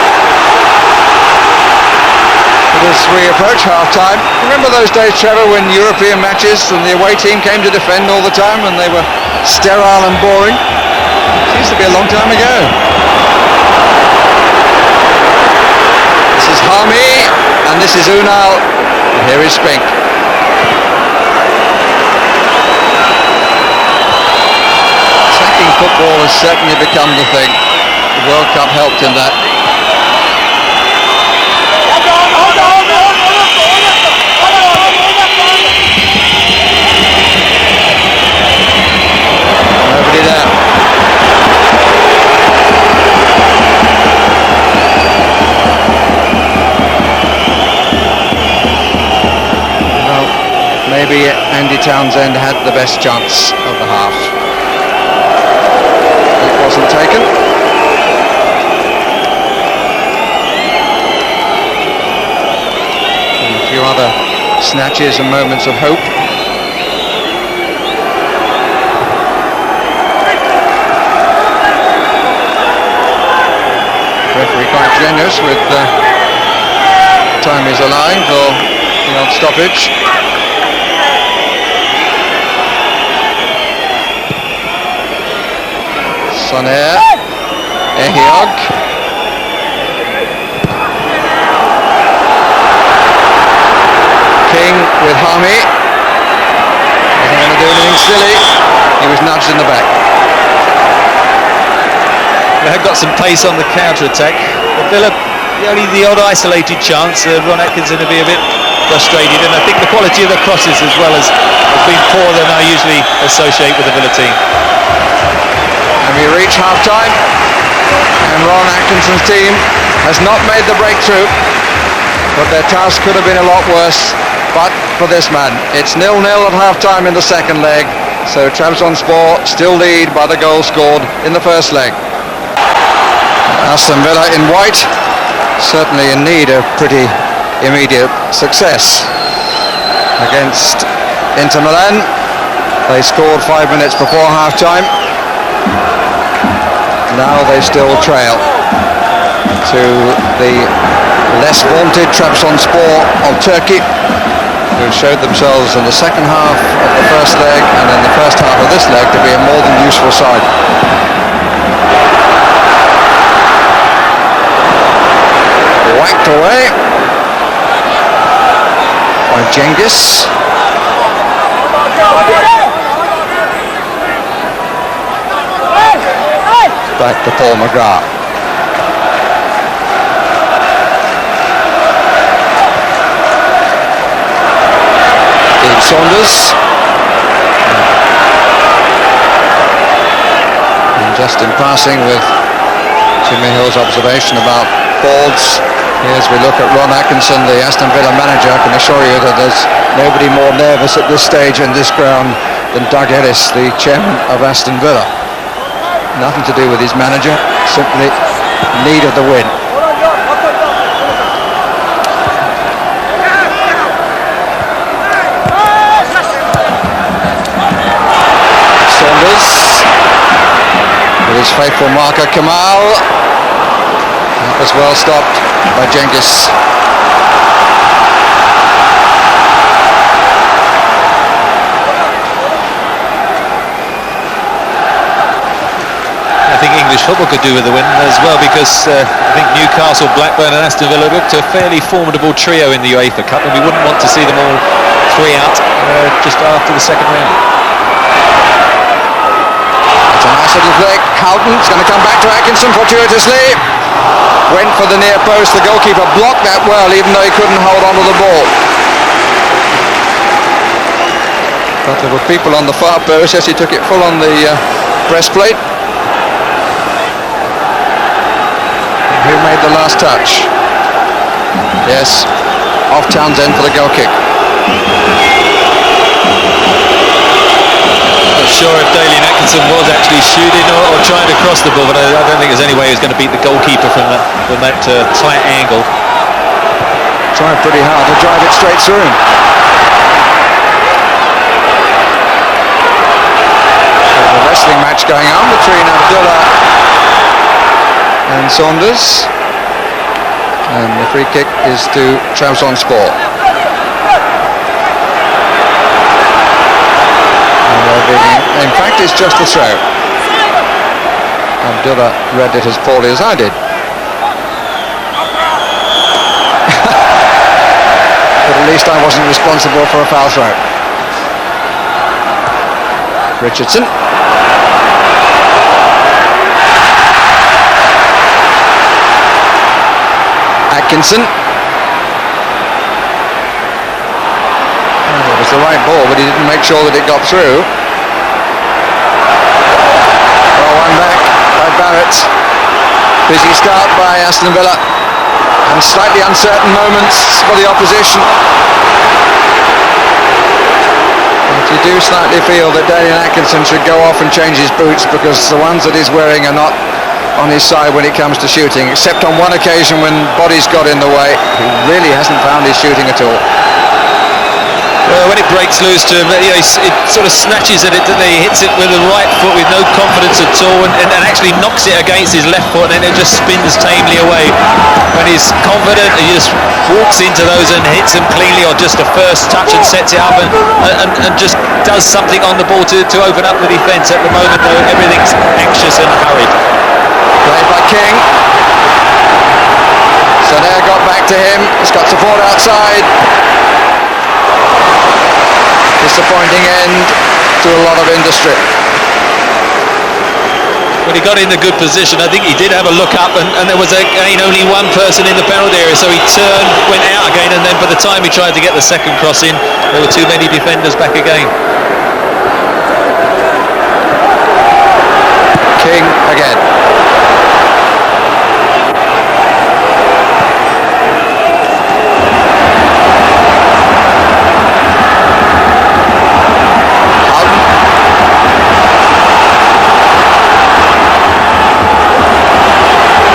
But as we approach half-time, remember those days, Trevor, when European matches and the away team came to defend all the time and they were sterile and boring? Seems to be a long time ago. This is Hami, and this is Ünal, and here is Spink. Football has certainly become the thing. The World Cup helped in that. Nobody there. Well, maybe Andy Townsend had the best chance of the half. Wasn't taken. And a few other snatches and moments of hope. Referee quite generous with time he's allowing for the odd stoppage. Sonair, Ehiogu. King with Hami. Wasn't going to do anything silly. He was nudged in the back. They have got some pace on the counter-attack. Villa, only the odd isolated chance. Ron Atkinson to be a bit frustrated, and I think the quality of the crosses as well has been poorer than I usually associate with the Villa team. And we reach half-time, and Ron Atkinson's team has not made the breakthrough, but their task could have been a lot worse. But for this man, it's 0-0 at half-time in the second leg, so Trabzonspor still lead by the goal scored in the first leg. Aston Villa in white, certainly in need of pretty immediate success. against Inter Milan. They scored 5 minutes before half-time. Now they still trail to the less vaunted Trabzonspor of Turkey, who showed themselves in the second half of the first leg and in the first half of this leg to be a more than useful side. Whacked away by Cengiz. Back to Paul McGrath. Saunders. And just in passing with Jimmy Hill's observation about boards, as we look at Ron Atkinson, the Aston Villa manager, I can assure you that there's nobody more nervous at this stage in this ground than Doug Ellis, the chairman of Aston Villa. Nothing to do with his manager, simply need of the win. With his faithful marker Kemal. That was well stopped by Cengiz. I think English football could do with the win as well, because I think Newcastle, Blackburn and Aston Villa looked a fairly formidable trio in the UEFA Cup, and we wouldn't want to see them all three out just after the second round. It's a nice little flick. Houghton's going to come back to Atkinson fortuitously. Went for the near post. The goalkeeper blocked that well, even though he couldn't hold onto the ball. But there were people on the far post as he took it full on the breastplate. Who made the last touch? Yes, off Townsend for the goal kick. Not sure if Atkinson was actually shooting or trying to cross the ball, but I don't think there's any way he was going to beat the goalkeeper from that tight angle. Tried pretty hard to drive it straight through him. So the wrestling match going on between Abdullah and Saunders, and the free kick is to Trabzonspor. In fact, it's just a throw. Abdullah read it as poorly as I did. But at least I wasn't responsible for a foul throw. Richardson. Atkinson. It was the right ball, but he didn't make sure that it got through. Well, one back by Barrett. Busy start by Aston Villa, and slightly uncertain moments for the opposition. But you do slightly feel that Atkinson should go off and change his boots, because the ones that he's wearing are not on his side when it comes to shooting, except on one occasion when bodies got in the way. He really hasn't found his shooting at all. Well, when it breaks loose to him, it sort of snatches at it, he hits it with the right foot with no confidence at all, and actually knocks it against his left foot, and then it just spins tamely away. When he's confident, he just walks into those and hits them cleanly, or just a first touch and sets it up, and just does something on the ball to open up the defence. At the moment, though, everything's anxious and hurried. Played by King. So there, got back to him. He's got support outside. Disappointing end to a lot of industry. When he got in a good position, I think he did have a look up, and there was again only one person in the penalty area, so he turned, went out again, and then by the time he tried to get the second cross in, there were too many defenders back again. King again.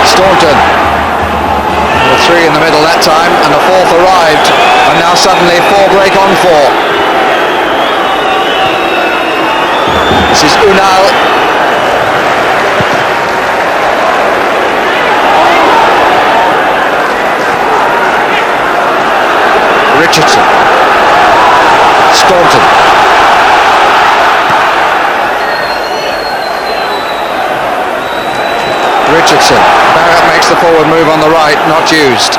Staunton. The three in the middle that time, and the fourth arrived, and now suddenly 4 break on 4. This is Ünal. Richardson. Staunton. Richardson. Barrett makes the forward move on the right, not used.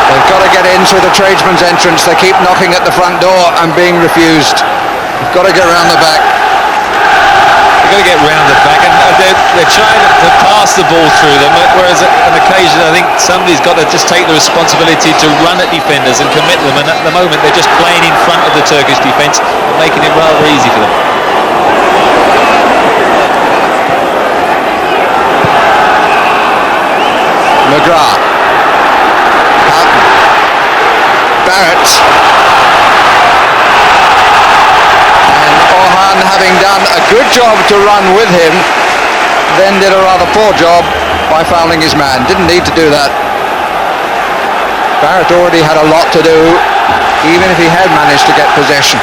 They've got to get in through the tradesman's entrance. They keep knocking at the front door and being refused. They've got to get round the back. They've got to get round the back, and they're trying to pass the ball through them, whereas on occasion I think somebody's got to just take the responsibility to run at defenders and commit them, and at the moment they're just playing in front of the Turkish defence and making it rather easy for them. McGrath. Houghton. Barrett. Orhan, having done a good job to run with him, then did a rather poor job by fouling his man. Didn't need to do that. Barrett already had a lot to do, even if he had managed to get possession.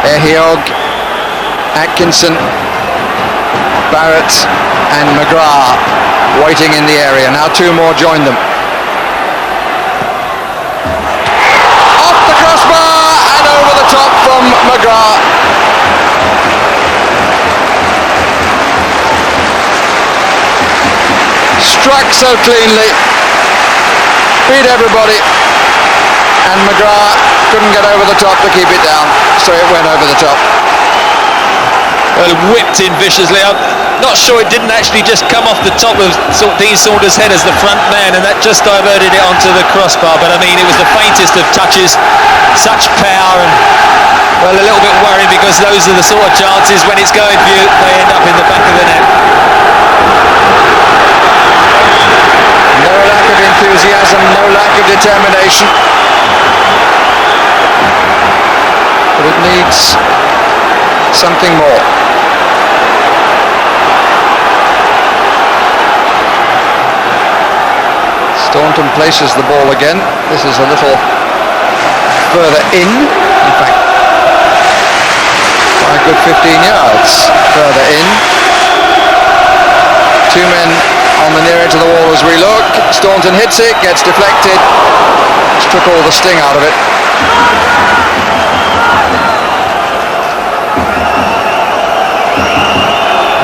Ehiogu, Atkinson, Barrett and McGrath waiting in the area. Now 2 more join them. Over the top from McGrath. Struck so cleanly, beat everybody, and McGrath couldn't get over the top to keep it down, so it went over the top. Well, whipped in viciously. I'm not sure it didn't actually just come off the top of Dean Saunders' head as the front man, and that just diverted it onto the crossbar. But I mean, it was the faintest of touches, such power, and well, a little bit worrying because those are the sort of chances when it's going for you, they end up in the back of the net. No lack of enthusiasm, no lack of determination. But it needs something more. Staunton places the ball again. This is a little further in fact, by a good 15 yards further in. 2 men on the near edge of the wall as we look. Staunton hits it, gets deflected, which took all the sting out of it.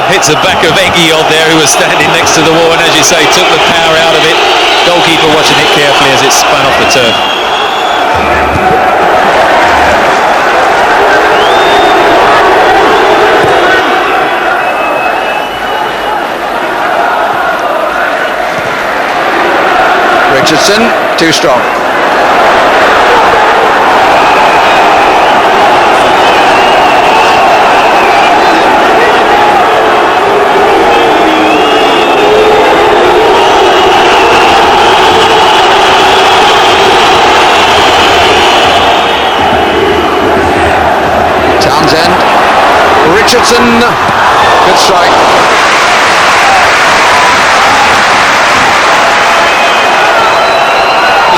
Hits the back of Ehiogu there, who was standing next to the wall, and as you say, took the power out of it. Goalkeeper watching it carefully as it spun off the turf. Richardson, too strong. Townsend, Richardson, good strike.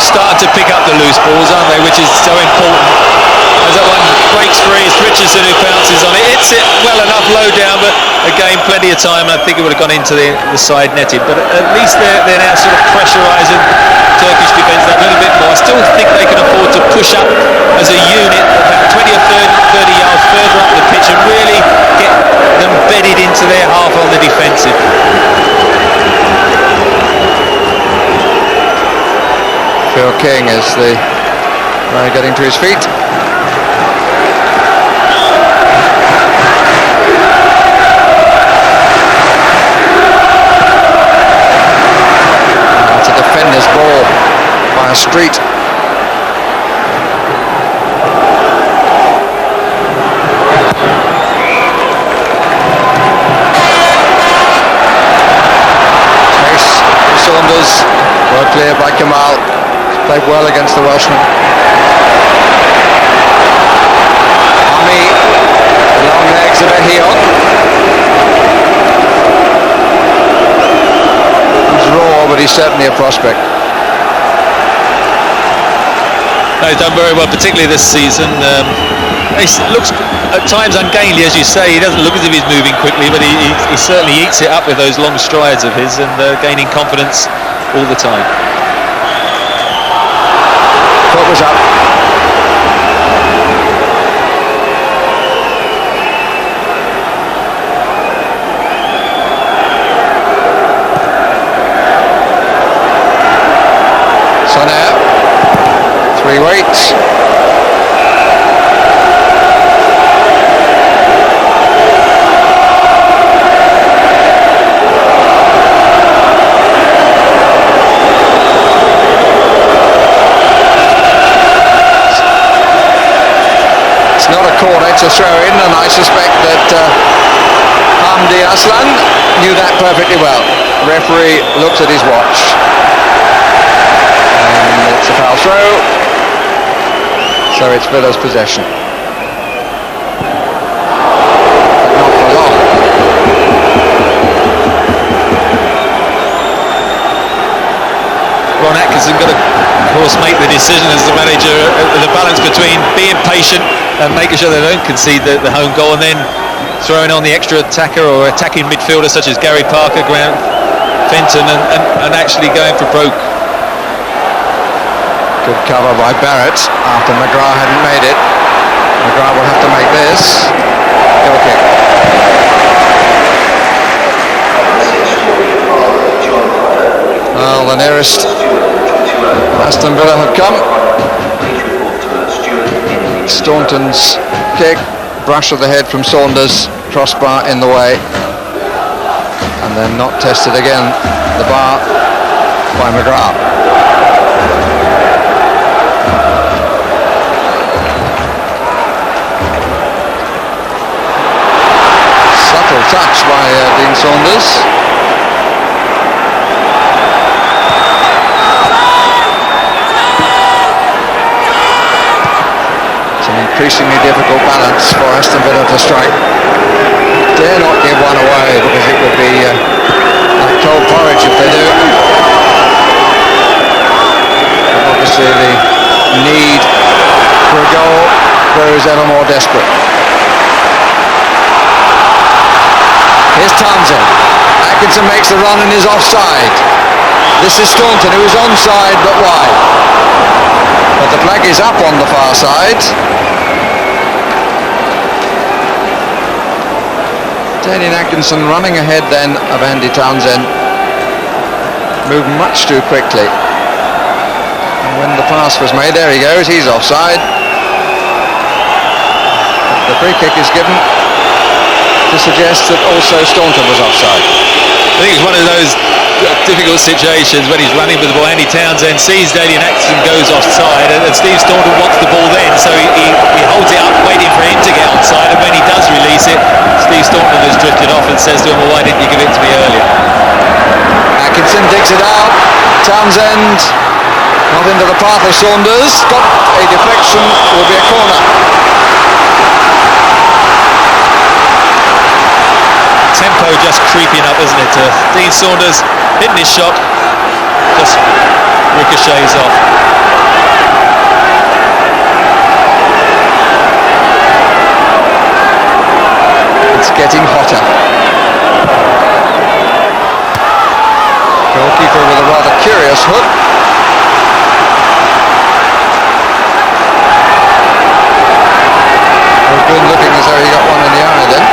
Starting to pick up the loose balls, aren't they, which is so important. As that one breaks free, it's Richardson who bounces on it. Hits it well enough low down, but again, plenty of time. I think it would have gone into the side netting. But at least they're now sort of pressurising Turkish defence that little bit more. I still think they can afford to push up as a unit about 20 or 30 yards further up the pitch and really get them bedded into their half on the defensive. Phil King is the guy getting to his feet. It's a defender's ball by a street. Chase for Saunders, well cleared by Kemal. Played well against the Welshman. Hami, long leg, legs of Ehiogu. He's raw, but he's certainly a prospect. No, he's done very well, particularly this season. He looks at times ungainly, as you say. He doesn't look as if he's moving quickly, but he certainly eats it up with those long strides of his, and gaining confidence all the time. Foot was up. Three weights. It's not a corner, it's a throw in, and I suspect that Hamdi Aslan knew that perfectly well. The referee looks at his watch. And it's a foul throw. So it's Villa's possession. But not for long. Ron Atkinson got to, of course, make the decision as the manager, the balance between being patient and making sure they don't concede the home goal, and then throwing on the extra attacker or attacking midfielder such as Gary Parker, Grant Fenton, and actually going for broke. Good cover by Barrett after McGrath hadn't made it. McGrath will have to make this. Goal kick. Well, the nearest Aston Villa have come. Staunton's kick, brush of the head from Saunders, crossbar in the way, and then not tested again, the bar by McGrath. Touch by Dean Saunders. It's an increasingly difficult balance for Aston Villa to strike. Dare not give one away, because it would be like cold porridge if they do. And obviously the need for a goal grows ever more desperate. Here's Townsend. Atkinson makes the run and is offside. This is Staunton, who is onside but wide. But the flag is up on the far side. Daniel Atkinson running ahead then of Andy Townsend. Moved much too quickly. And when the pass was made, there he goes, he's offside. The free kick is given to suggest that also Staunton was offside. I think it's one of those difficult situations when he's running with the ball. Andy Townsend sees Daniel Atkinson goes offside, and Steve Staunton wants the ball then, so he holds it up waiting for him to get onside, and when he does release it, Steve Staunton has drifted off and says to him, well, why didn't you give it to me earlier? Atkinson digs it out. Townsend not into the path of Saunders. Got a deflection, will be a corner. Tempo just creeping up, isn't it? Dean Saunders hitting his shot, just ricochets off. It's getting hotter. Goalkeeper with a rather curious hook. Ogün looking as though he got one in the eye then.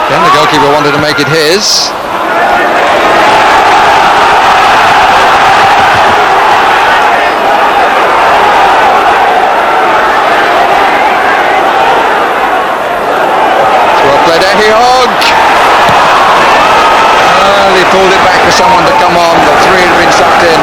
Then the goalkeeper wanted to make it his. It's well played, Ehiogu. Well, he pulled it back for someone to come on, but three had been sucked in.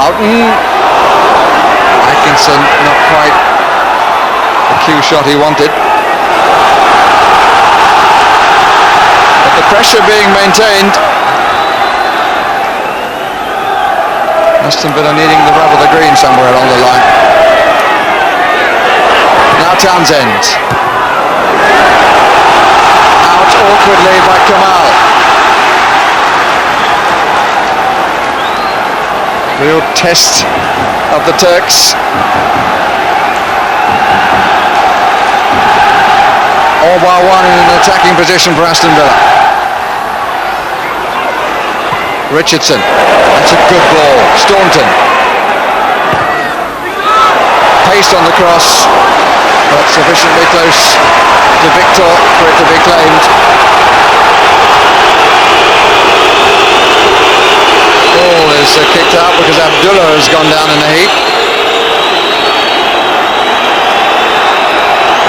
Houghton. Atkinson not quite the cue shot he wanted. But the pressure being maintained. Aston Villa needing the rub of the green somewhere along the line. Now Townsend. Out awkwardly by Kemal. Real test of the Turks. All bar one in an attacking position for Aston Villa. Richardson. That's a good ball. Staunton. Pace on the cross, but sufficiently close to Victor for it to be claimed. Ball is kicked out because Abdullah has gone down in a heap.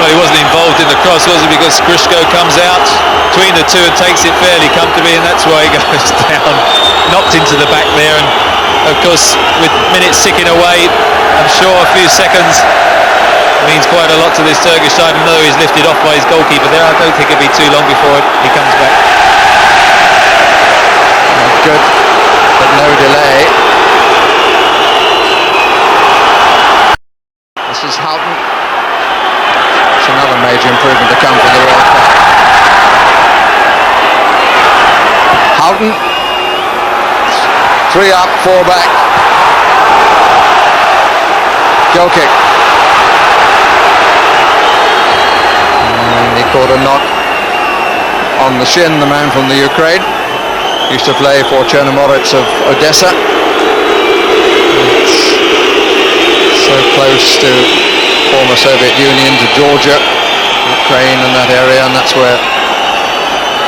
Well, he wasn't involved in the cross, was he? Because Grishko comes out between the two and takes it fairly comfortably, and that's why he goes down, knocked into the back there. And of course, with minutes ticking away, I'm sure a few seconds means quite a lot to this Turkish side. And though he's lifted off by his goalkeeper there, I don't think it'll be too long before he comes back. Good, but no delay. This is Houghton. It's another major improvement to come from the World Cup. Houghton. 3 up, 4 back. Goal kick. And he caught a knock on the shin, the man from the Ukraine. Used to play for Chernomorets of Odessa. It's so close to former Soviet Union, to Georgia, Ukraine and that area, and that's where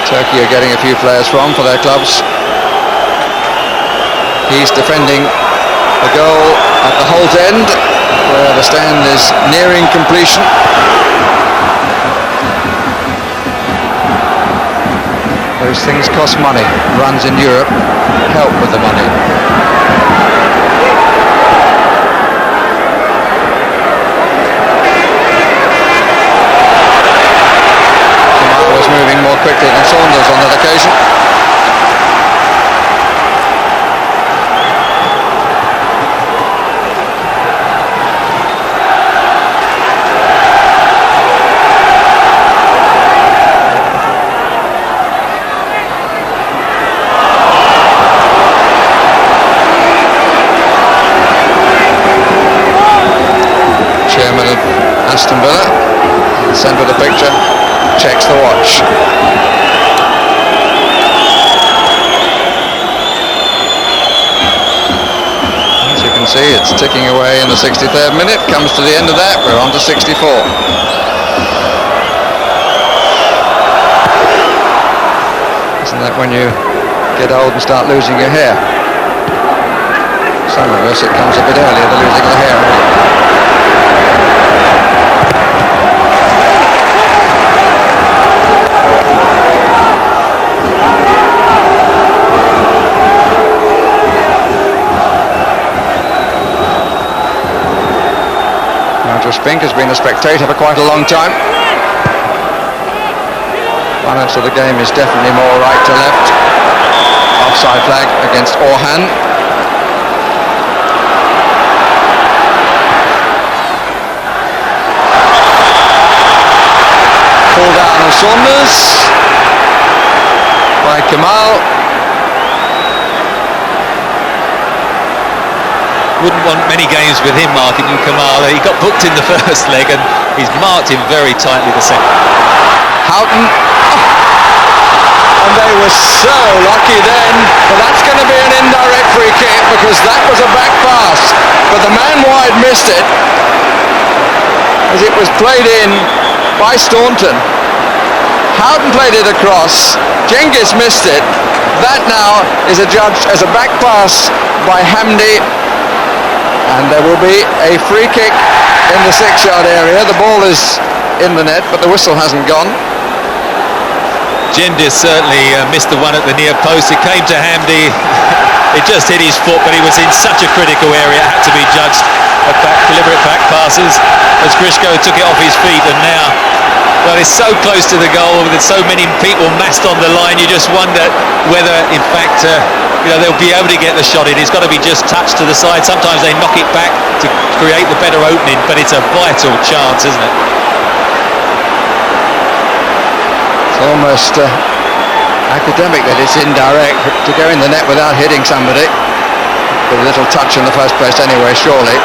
Turkey are getting a few players from for their clubs. He's defending a goal at the Holt end, where the stand is nearing completion. Those things cost money. Runs in Europe help with the money. Kemal was moving more quickly than Saunders on that occasion. Aston Villa, in the centre of the picture, checks the watch. As you can see, it's ticking away in the 63rd minute. Comes to the end of that, we're on to 64. Isn't that when you get old and start losing your hair? Some of us, it comes a bit earlier, the losing of the hair. Spink has been a spectator for quite a long time. Balance of the game is definitely more right to left. Offside flag against Orhan. Pull down on Saunders by Kemal. Wouldn't want many games with him marking Kemal. He got booked in the first leg and he's marked him very tightly the second. Houghton. And they were so lucky then, but that's going to be an indirect free kick because that was a back pass, but the man wide missed it as it was played in by Staunton. Houghton played it across, Cengiz missed it. That now is adjudged as a back pass by Hamdi. And there will be a free kick in the 6-yard area. The ball is in the net, but the whistle hasn't gone. Cengiz certainly missed the one at the near post. It came to Hamdi. It just hit his foot, but he was in such a critical area, it had to be judged. Deliberate back passes as Grishko took it off his feet, and now, well, it's so close to the goal with so many people massed on the line. You just wonder whether, in fact, they'll be able to get the shot in. It's got to be just touched to the side. Sometimes they knock it back to create the better opening, but it's a vital chance, isn't it? It's almost academic that it's indirect, to go in the net without hitting somebody. With a little touch in the first place anyway, surely.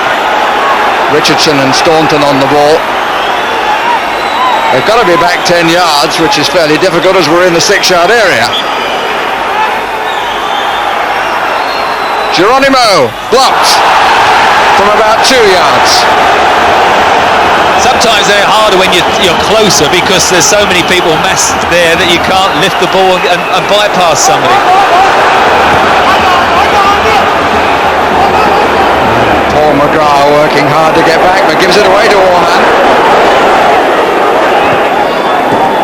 Richardson and Staunton on the ball. They've got to be back 10 yards, which is fairly difficult as we're in the 6-yard area. Geronimo blocked from about 2 yards. Sometimes they're harder when you're closer because there's so many people massed there that you can't lift the ball and bypass somebody. Paul McGrath working hard to get back, but gives it away to Orhan,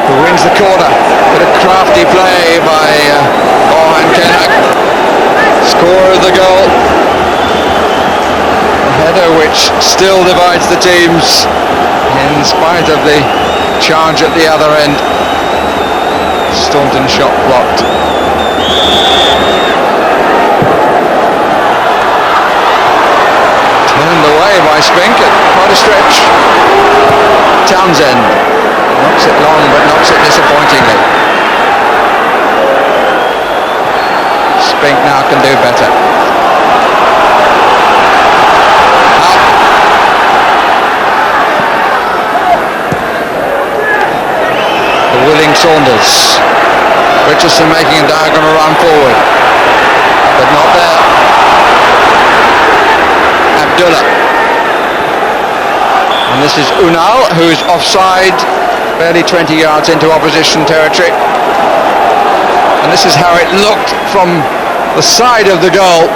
who wins the corner. Bit of crafty play by Orhan Kenak. Scorer of the goal. A header which still divides the teams in spite of the charge at the other end. Staunton shot blocked. Turned away by Spink at quite a stretch. Townsend knocks it long, but knocks it disappointingly. Spink now can do better. The willing Saunders. Richardson making a diagonal run forward, but not there. Abdullah. And this is Ünal, who's offside, barely 20 yards into opposition territory. And this is how it looked from the side of the goal.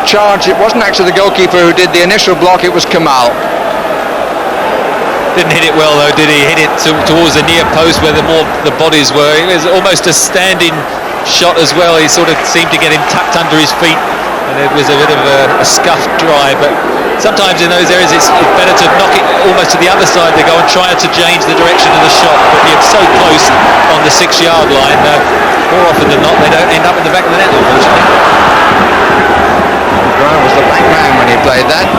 Charge, it wasn't actually the goalkeeper who did the initial block, it was Kemal. Didn't hit it well though, did he? Hit it towards the near post where the bodies were. It was almost a standing shot as well. He sort of seemed to get him tucked under his feet, and it was a bit of a scuffed drive. But sometimes in those areas it's better to knock it almost to the other side to go and try to change the direction of the shot. But you're so close on the 6-yard line, more often than not they don't end up in the back of the net, unfortunately. McGrath was the back man when he played that,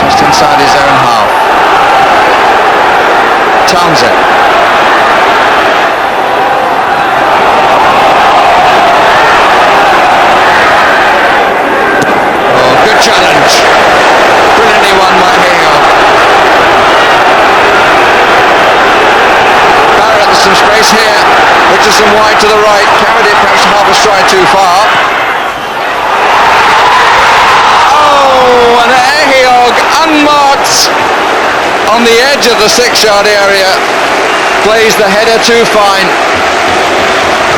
just inside his own half. Townsend. Oh, good challenge. Brilliantly won by Ehiogu. Barrett, there's some space here. Richardson wide to the right, carried it perhaps half a stride too far. Oh, and Ehiogu unmarked on the edge of the 6-yard area, plays the header too fine.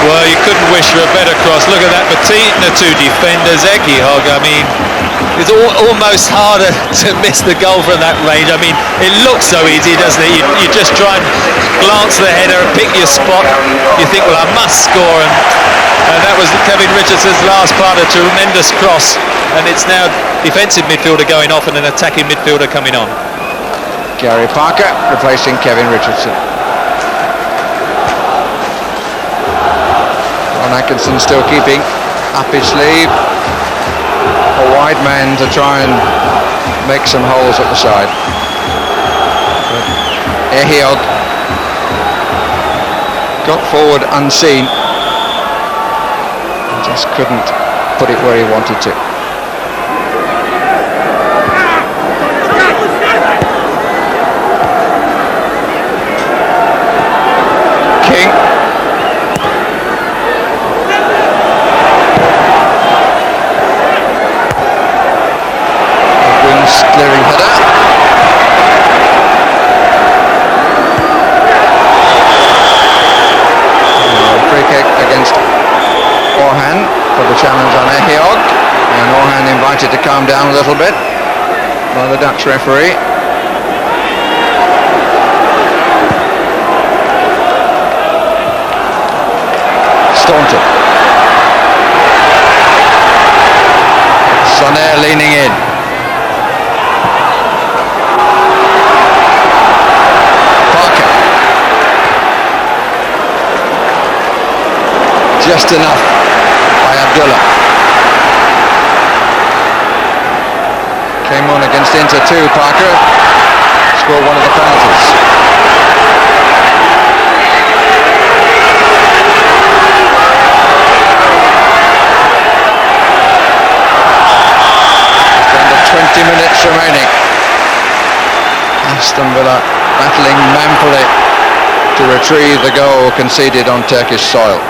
Well, you couldn't wish for a better cross. Look at that, between the two defenders, Ehiogu. I mean, it's almost harder to miss the goal from that range. I mean, it looks so easy, doesn't it? You just try and glance the header and pick your spot. You think, well, I must score, and that was Kevin Richardson's last part, a tremendous cross, and it's now defensive midfielder going off and an attacking midfielder coming on. Gary Parker replacing Kevin Richardson. Atkinson still keeping up his sleeve. A wide man to try and make some holes at the side. Ehiogu got forward unseen. Just couldn't put it where he wanted to. Clearing header. Free kick against Orhan for the challenge on Ehiogu, and Orhan invited to calm down a little bit by the Dutch referee. Staunton. Tolunay leaning in. Parker. Just enough by Abdullah. Came on against Inter too, Parker. Scored one of the penalties. Just under 20 minutes remaining. Aston Villa battling manfully to retrieve the goal conceded on Turkish soil.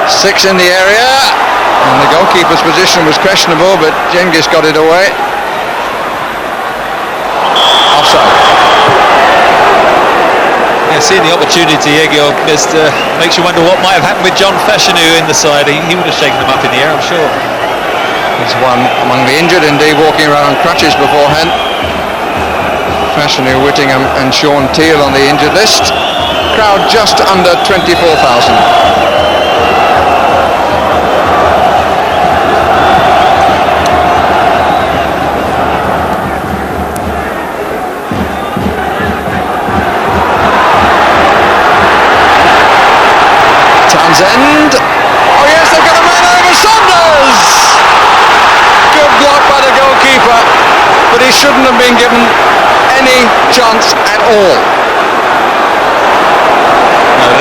Six in the area, and the goalkeeper's position was questionable, but Cengiz got it away. Offside. Yeah, seeing the opportunity Ehiogu missed makes you wonder what might have happened with John Fashanu in the side. He would have shaken them up in the air, I'm sure. He's one among the injured, indeed, walking around on crutches beforehand. Fashanu, Whittingham and Sean Teal on the injured list. Crowd just under 24,000. Townsend. Oh yes, they've got a man over Saunders. Good block by the goalkeeper, but he shouldn't have been given any chance at all. No,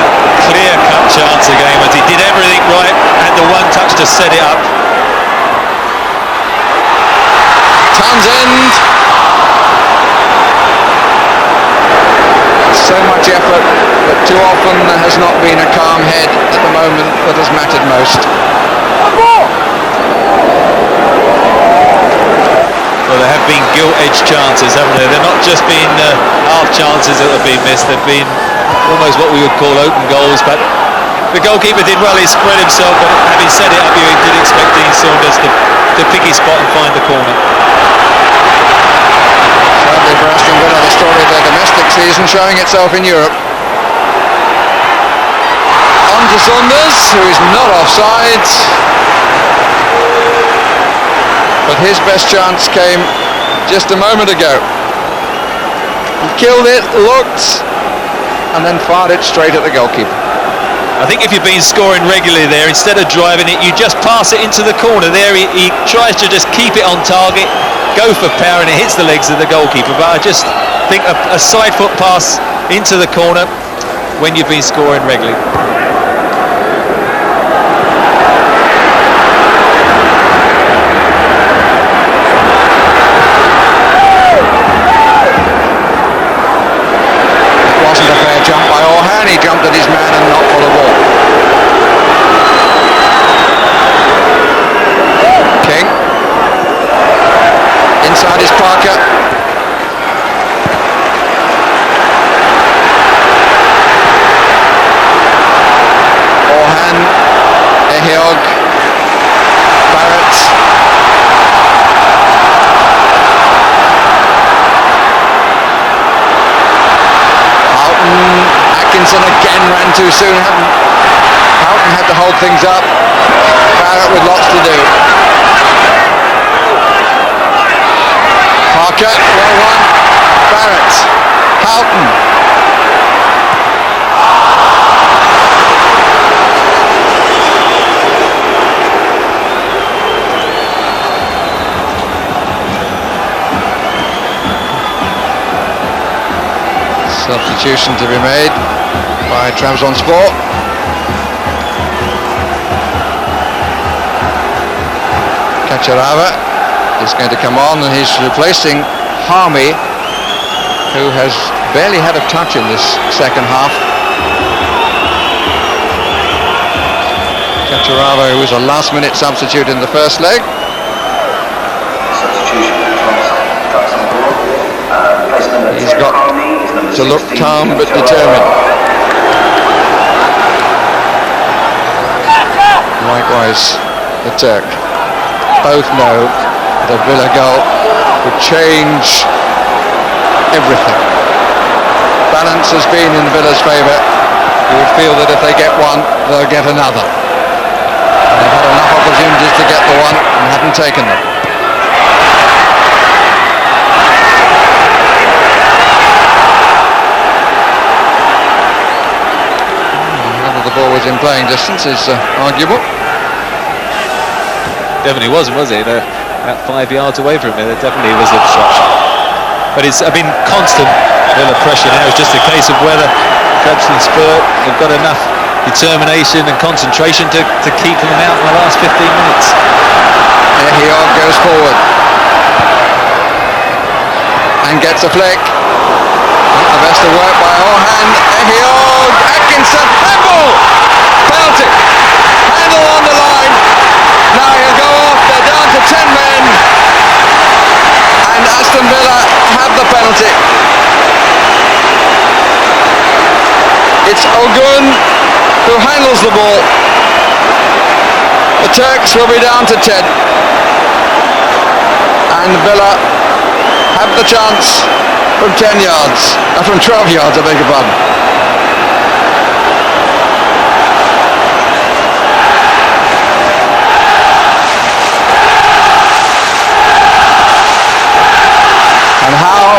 clear-cut chance again, but he did everything right, had the one touch to set it up. Townsend. So much effort, but too often there has not been a calm head at the moment that has mattered most. Well, there have been gilt-edged chances, haven't there? They're not just been half chances that have been missed. They've been almost what we would call open goals. But the goalkeeper did well. He spread himself, but having set it up, you did expect Dean Saunders to pick his spot and find the corner. Sadly for Aston Villa, the story of their domestic season showing itself in Europe. On to Saunders, who is not offside. But his best chance came just a moment ago. He killed it, looked, and then fired it straight at the goalkeeper. I think if you've been scoring regularly there, instead of driving it, you just pass it into the corner. There he tries to just keep it on target, go for power, and it hits the legs of the goalkeeper. But I just think a side foot pass into the corner when you've been scoring regularly. Wasn't a fair jump by Orhan. He jumped at his man and not for the ball. King. Inside is Parker. Orhan. Ehiogu. Barrett. Atkinson again ran too soon. Houghton had to hold things up. Barrett with lots to do. Parker, well run. Barrett. Houghton. Substitution to be made by Trabzonspor. Kacharava is going to come on, and he's replacing Hami, who has barely had a touch in this second half. Kacharava, who was a last-minute substitute in the first leg. He's got to look calm but determined. Likewise, the Turk. Both know the Villa goal would change everything. balance has been in Villa's favour. You would feel that if they get one, they'll get another. And they've had enough opportunities to get the one and haven't taken them. Whether the ball was in playing distance is arguable. Definitely wasn't, was it? About 5 yards away from it, there definitely was obstruction. But it's been constant Villa pressure now. It's just a case of whether Trabzonspor have got enough determination and concentration to keep them out in the last 15 minutes. Ehiogu goes forward and gets a flick. The best of work by Orhan. Ehiogu, Atkinson, handball! Penalty! Handle on the line. Now he'll go off. They're down to 10 men. And Aston Villa have the penalty. It's Ogün who handles the ball. The Turks will be down to 10. And Villa have the chance from 10 yards. From 12 yards, I beg your pardon. And how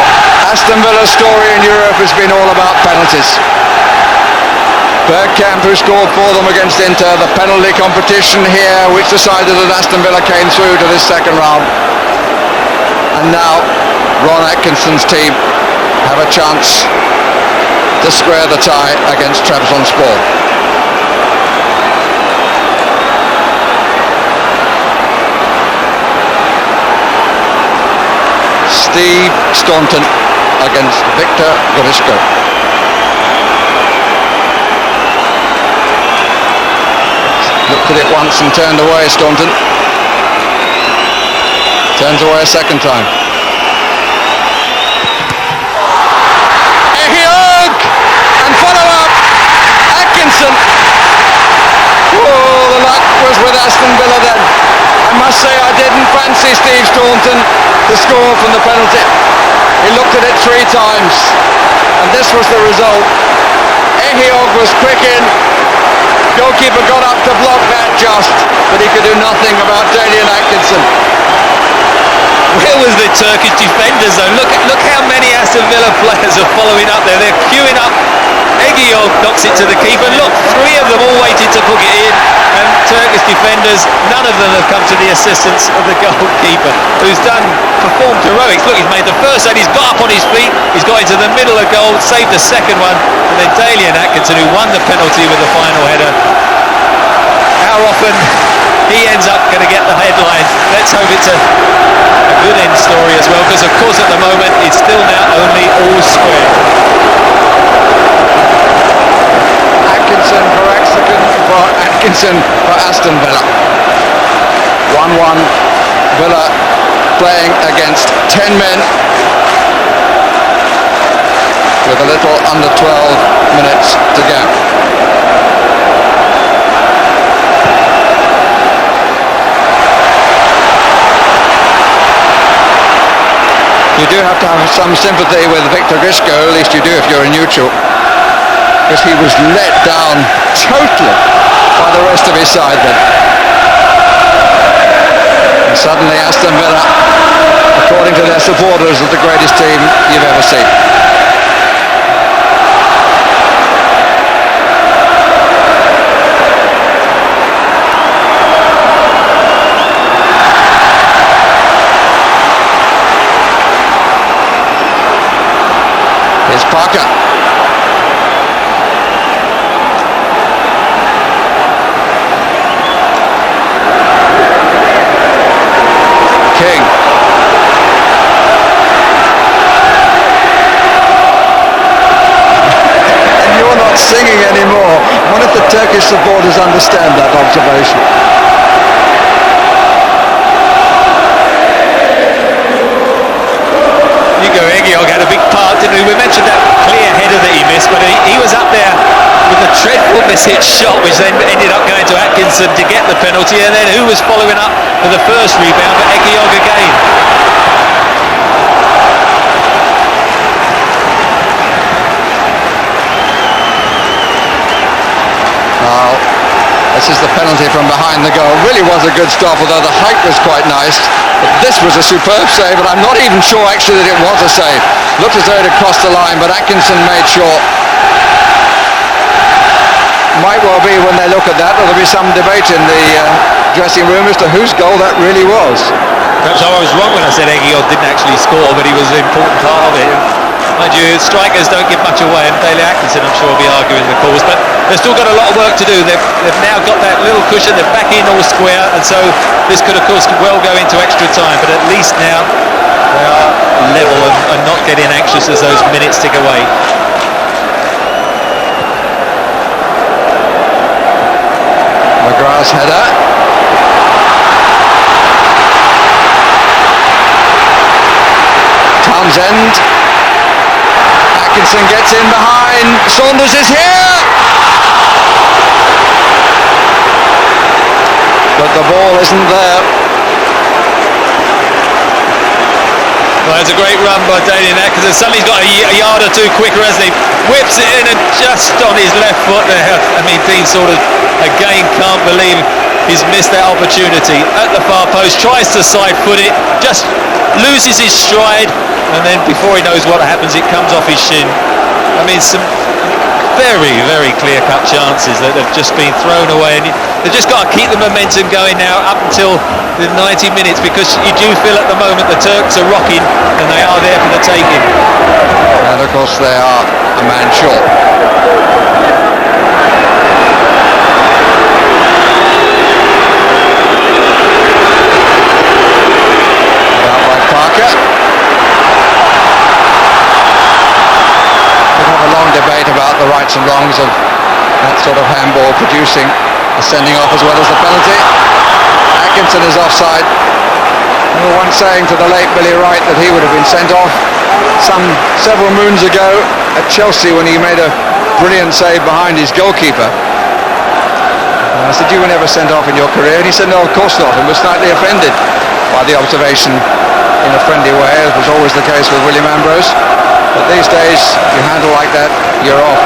Aston Villa's story in Europe has been all about penalties. Bergkamp, who scored for them against Inter, the penalty competition here, which decided that Aston Villa came through to this second round. And now Ron Atkinson's team have a chance to square the tie against Trabzonspor. Steve Staunton against Victor Grishko. Looked at it once and turned away, Staunton. Turns away a second time. Ehiogu! And follow up! Atkinson! Oh, the luck was with Aston Villa then. I must say I didn't fancy Steve Staunton to score from the penalty. He looked at it 3 times, and this was the result. Ehiogu was quick in. Goalkeeper got up to block that just, but he could do nothing about Atkinson. Where was the Turkish defenders though? Look how many Aston Villa players are following up there. They're queuing up. Ehiogu knocks it to the keeper. Look, 3 of them all waited to book it in, and Turkish defenders, none of them have come to the assistance of the goalkeeper, who's performed heroics. Look, he's made the first save, he's got up on his feet, he's got into the middle of goal, saved the second one, and then Atkinson, who won the penalty with the final header. How often he ends up going to get the headline? Let's hope it's a good end story as well, because of course at the moment it's still now only all square. Atkinson for Aston Villa. 1-1. Villa playing against 10 men with a little under 12 minutes to go. You do have to have some sympathy with Victor Grishko, at least you do if you're a neutral, because he was let down totally by the rest of his side then. And suddenly Aston Villa, according to their supporters, are the greatest team you've ever seen. Here's Parker. King. And you're not singing anymore. I wonder if the Turkish supporters understand that observation. Ehiogu had a big part, didn't he? We mentioned that clear header that he missed, but he was up there with a dreadful miss-hit shot, which then ended up going to Atkinson to get the penalty, and then who was following up for the first rebound, but Ehiogu again. This is the penalty from behind the goal. Really was a good stop, although the height was quite nice. But this was a superb save, and I'm not even sure actually that it was a save. Looked as though it had crossed the line, but Atkinson made sure. Might well be when they look at that, there'll be some debate in the dressing room as to whose goal that really was. Perhaps I was wrong when I said Ehiogu didn't actually score, but he was an important part of it. Mind you, strikers don't give much away, and Atkinson, I'm sure, will be arguing the cause, but they've still got a lot of work to do. They've now got that little cushion, they're back in all square, and so this could, of course, well go into extra time, but at least now they are level and not getting anxious as those minutes tick away. McGrath's header. Townsend. Atkinson gets in behind. Saunders is here. But the ball isn't there. Well, it's a great run by Atkinson. Suddenly he's got a yard or two quicker as he whips it in, and just on his left foot there. I mean, Dean sort of again can't believe he's missed that opportunity at the far post. Tries to side foot it, just loses his stride, and then before he knows what happens, it comes off his shin. I mean, some very, very clear-cut chances that have just been thrown away, and they've just got to keep the momentum going now up until the 90 minutes, because you do feel at the moment the Turks are rocking, and they are there for the taking. And of course they are a man short. Out by Parker. We have a long debate about the rights and wrongs of that sort of handball producing a sending off as well as the penalty. Atkinson is offside. We were once saying to the late Billy Wright that he would have been sent off several moons ago at Chelsea when he made a brilliant save behind his goalkeeper. And I said, you were never sent off in your career? And he said, no, of course not, and was slightly offended by the observation in a friendly way, as was always the case with William Ambrose. But these days, you handle like that, you're off.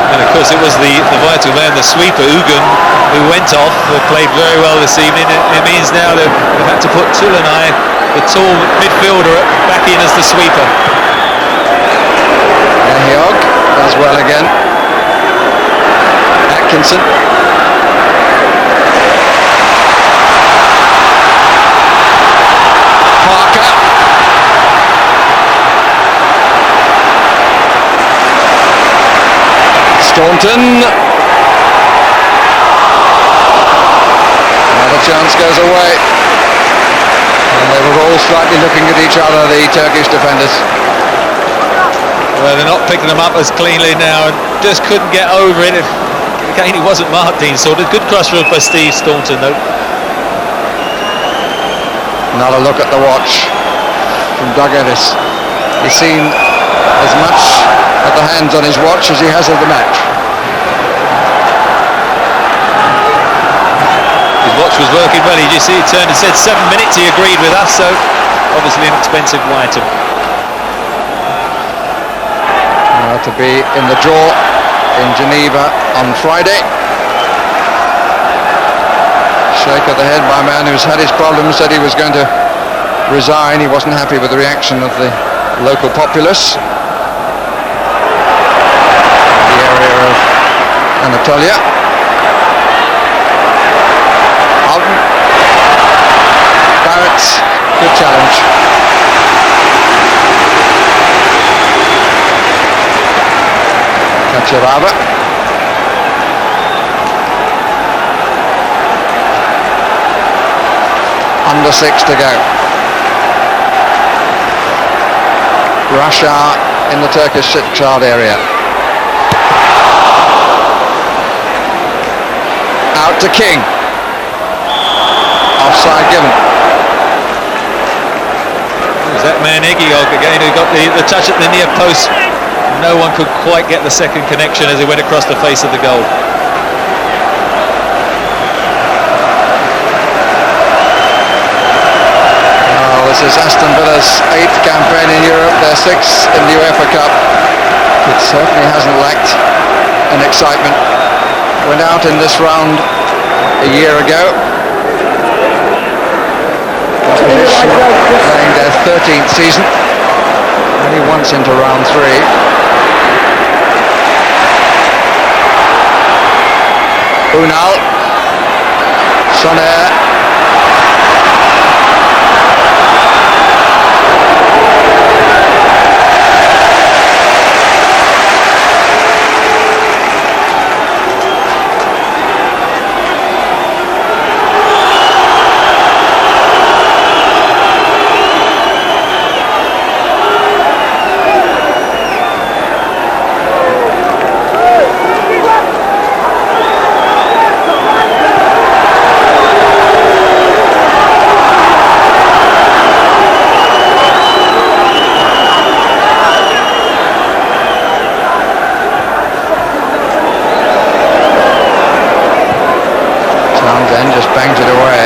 And of course it was the vital man, the sweeper, Ogün, who went off, played very well this evening. It means now they've had to put Tolunay, the tall midfielder, back in as the sweeper. Ehiogu does well again. Atkinson. Parker. Staunton. Another chance goes away. And they were all slightly looking at each other, the Turkish defenders. Well, they're not picking them up as cleanly now, and just couldn't get over it. Again, it wasn't Martin, so a good cross field by Steve Staunton, though. Another look at the watch from Doug Ellis. He's seen as much at the hands on his watch as he has of the match. His watch was working well. You see, he turned and said 7 minutes. He agreed with us, so obviously an expensive item. To be in the draw in Geneva on Friday. Shake of the head by a man who's had his problems, said he was going to resign. He wasn't happy with the reaction of the local populace. The area of Anatolia. Houghton. Barrett, good challenge. Chirava. Under 6 to go. Russia in the Turkish 6-yard area. Out to King. Offside given. It was that man Ehiogu again who got the touch at the near post. No one could quite get the second connection as he went across the face of the goal. Oh, this is Aston Villa's 8th campaign in Europe, their 6th in the UEFA Cup. It certainly hasn't lacked and excitement. Went out in this round a year ago. Playing their 13th season. Only once into round 3. Ünal. Soner. Townsend just bangs it away.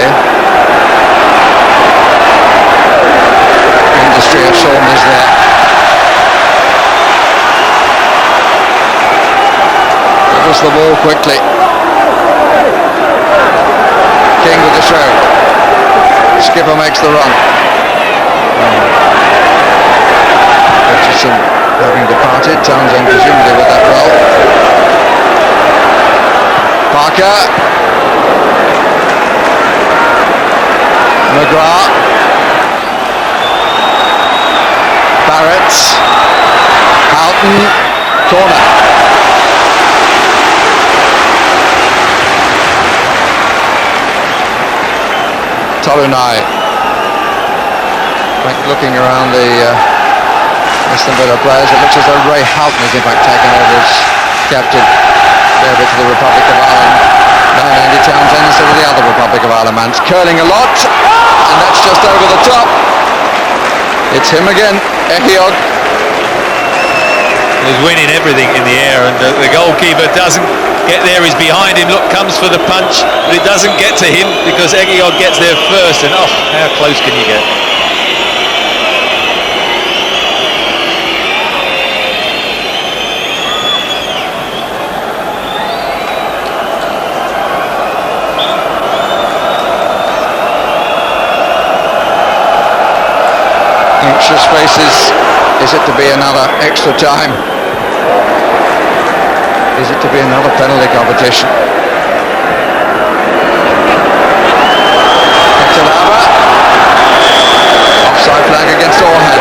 Industry of Saunders there. Gives the ball quickly. King with the throw. Skipper makes the run. Richardson having departed. Townsend presumably with that role. Parker. McGrath. Barrett. Houghton. Corner. Tolunay. Looking around the Aston Villa players, it looks as though Houghton has in fact taken over as captain. There to the Republic of Ireland. No, Andy Townsend instead of the other Republic of Ireland man. It's curling a lot, and that's just over the top. It's him again, Ehiogu. He's winning everything in the air, and the goalkeeper doesn't get there. He's behind him. Look, comes for the punch, but it doesn't get to him because Ehiogu gets there first. And oh, how close can you get? Anxious faces. Is it to be another extra time? Is it to be another penalty competition? Offside flag against Orhan.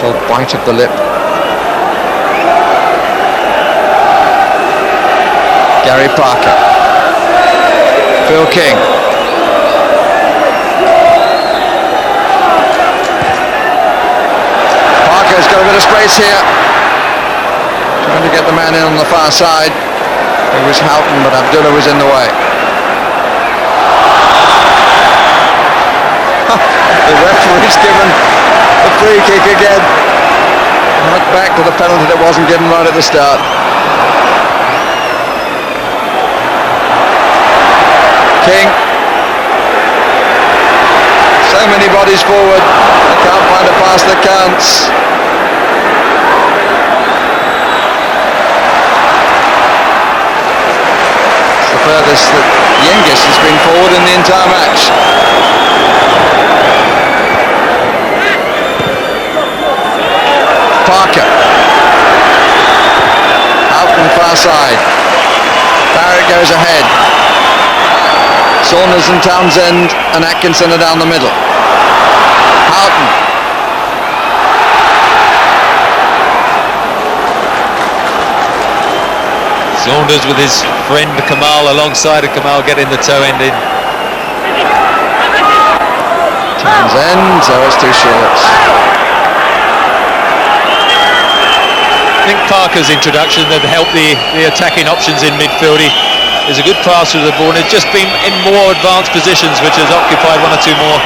Little bite of the lip. Gary Parker. Phil King. Parker's got a bit of space here. Trying to get the man in on the far side. It was Houghton, but Abdullah was in the way. The referee's given the free kick again. Right back to the penalty that wasn't given right at the start. King. So many bodies forward. They can't find a pass that counts. It's the furthest that Cengiz has been forward in the entire match. Parker. Out from the far side. Barrett goes ahead. Saunders and Townsend and Atkinson are down the middle. Houghton. Saunders with his friend Kemal alongside, and Kemal getting the toe end in. Townsend, so it's too short. I think Parker's introduction had helped the attacking options in midfield. There's a good pass through the ball, and it's just been in more advanced positions, which has occupied one or two more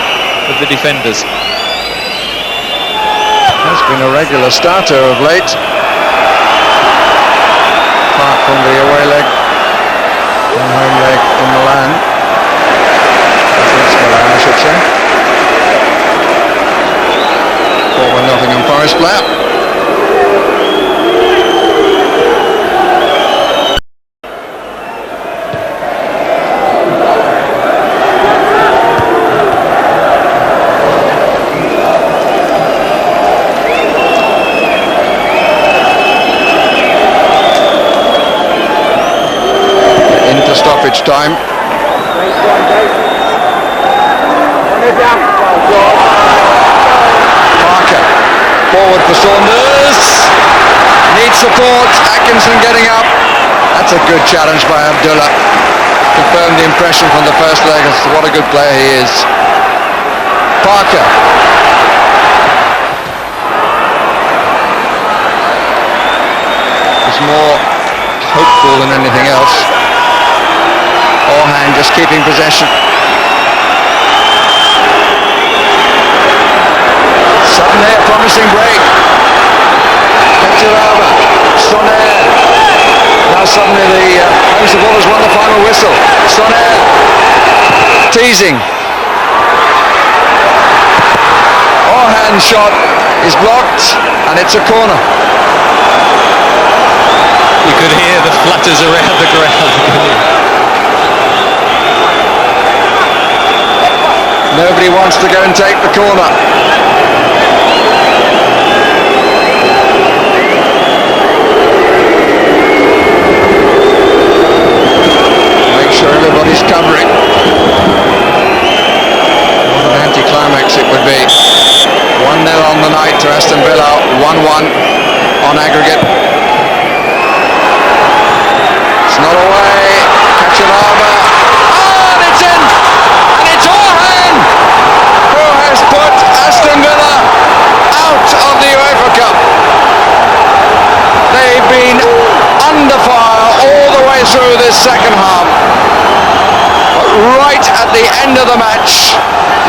of the defenders. Has been a regular starter of late. Apart from the away leg and home leg in Milan. Against Milan, I should say. time. Parker, forward for Saunders. Needs support. Atkinson getting up. That's a good challenge by Abdullah. Confirmed the impression from the first leg as to what a good player he is. Parker. He's more hopeful than anything else. Orhan just keeping possession. Sutton there, promising break. Capturava. Staunton. Now suddenly the home supporters won the final whistle. Staunton. Teasing. Orhan's shot is blocked and it's a corner. You could hear the flutters around the ground. Nobody wants to go and take the corner. Make sure everybody's covering. What an anticlimax it would be. 1-0 on the night to Aston Villa, 1-1 on aggregate. It's not away. Capturava. And it's in! And it's Orhan who has put Aston Villa out of the UEFA Cup. They've been under fire all the way through this second half. But right at the end of the match,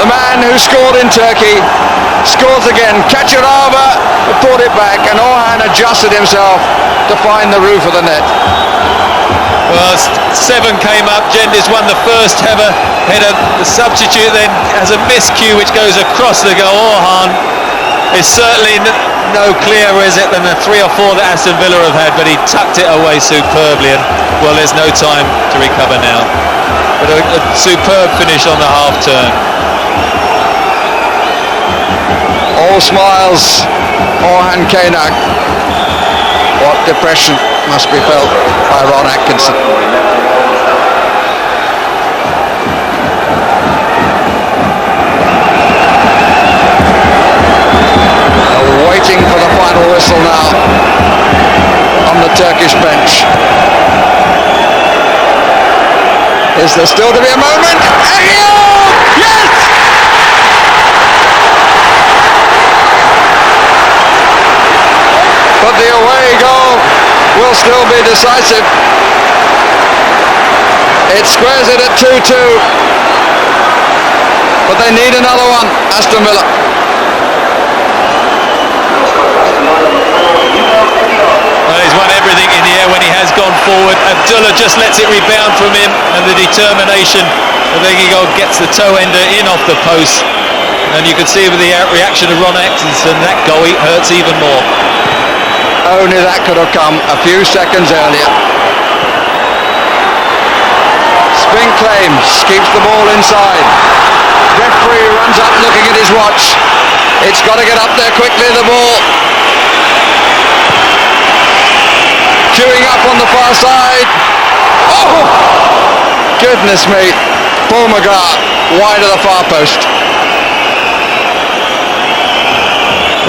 the man who scored in Turkey scores again. Capturava brought it back and Orhan adjusted himself to find the roof of the net. Well, 7 came up. Cengiz won the first header. The substitute then has a miscue which goes across the goal. Orhan is certainly no clearer, is it, than the 3 or 4 that Aston Villa have had, but he tucked it away superbly, and well, there's no time to recover now. But a superb finish on the half turn. All smiles, Orhan Kaynak. What depression must be felt by Ron Atkinson. Waiting for the final whistle now on the Turkish bench. Is there still to be a moment? Ehiogu! Yes! But the away goal will still be decisive. It squares it at 2-2. But they need another one, Aston Villa. Well, he's won everything in the air when he has gone forward. Abdullah just lets it rebound from him, and the determination of Ehiogu gets the toe ender in off the post. And you can see with the reaction of Ron Atkinson, that goal hurts even more. Only that could have come a few seconds earlier. Spink claims, keeps the ball inside. Referee runs up looking at his watch. It's got to get up there quickly, the ball. Queuing up on the far side. Oh! Goodness me. Paul McGrath wide of the far post.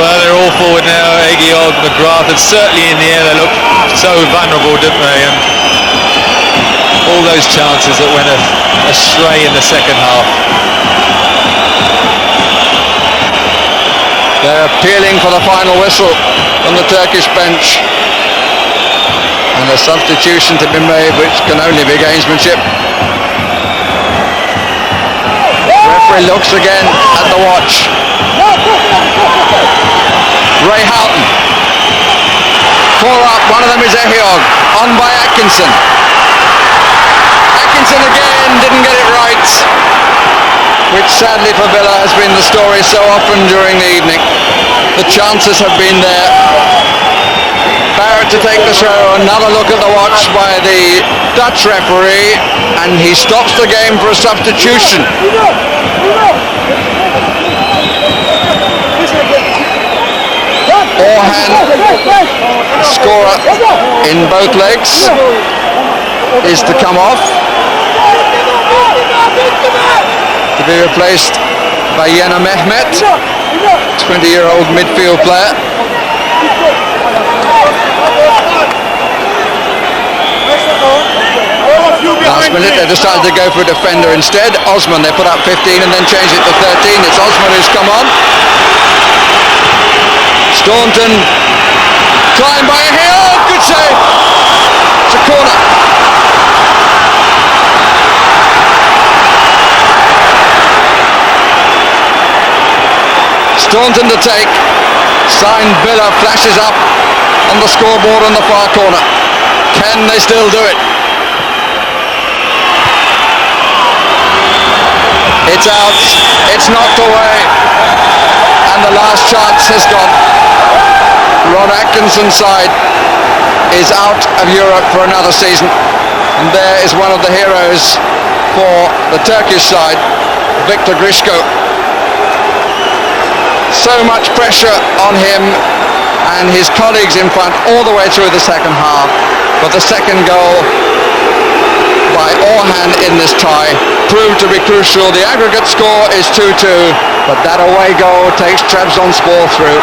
Well, they're all forward now. Ehiogu, McGrath, and certainly in the air they looked so vulnerable, didn't they? And all those chances that went astray in the second half. They're appealing for the final whistle on the Turkish bench. And a substitution to be made which can only be gamesmanship. Referee looks again at the watch. Houghton. 4 up, one of them is Ehiogu, on by Atkinson. Atkinson again didn't get it right, which sadly for Villa has been the story so often during the evening. The chances have been there. Barrett to take the throw, another look at the watch by the Dutch referee, and he stops the game for a substitution. Orhan, scorer in both legs, is to come off. be replaced by Yena Mehmet, 20-year-old midfield player. Last minute they decided to go for a defender instead. Osman, they put up 15 and then changed it to 13. It's Osman who's come on. Staunton, climbed by Ehiogu, good save. It's a corner. Staunton to take. Signed Villa flashes up on the scoreboard on the far corner. Can they still do it? It's out, it's knocked away, and the last chance has gone. Ron Atkinson's side is out of Europe for another season, and there is one of the heroes for the Turkish side, Victor Grishko. So much pressure on him and his colleagues in front all the way through the second half, but the second goal by Orhan in this tie proved to be crucial. The aggregate score is 2-2, but that away goal takes Trabzonspor through.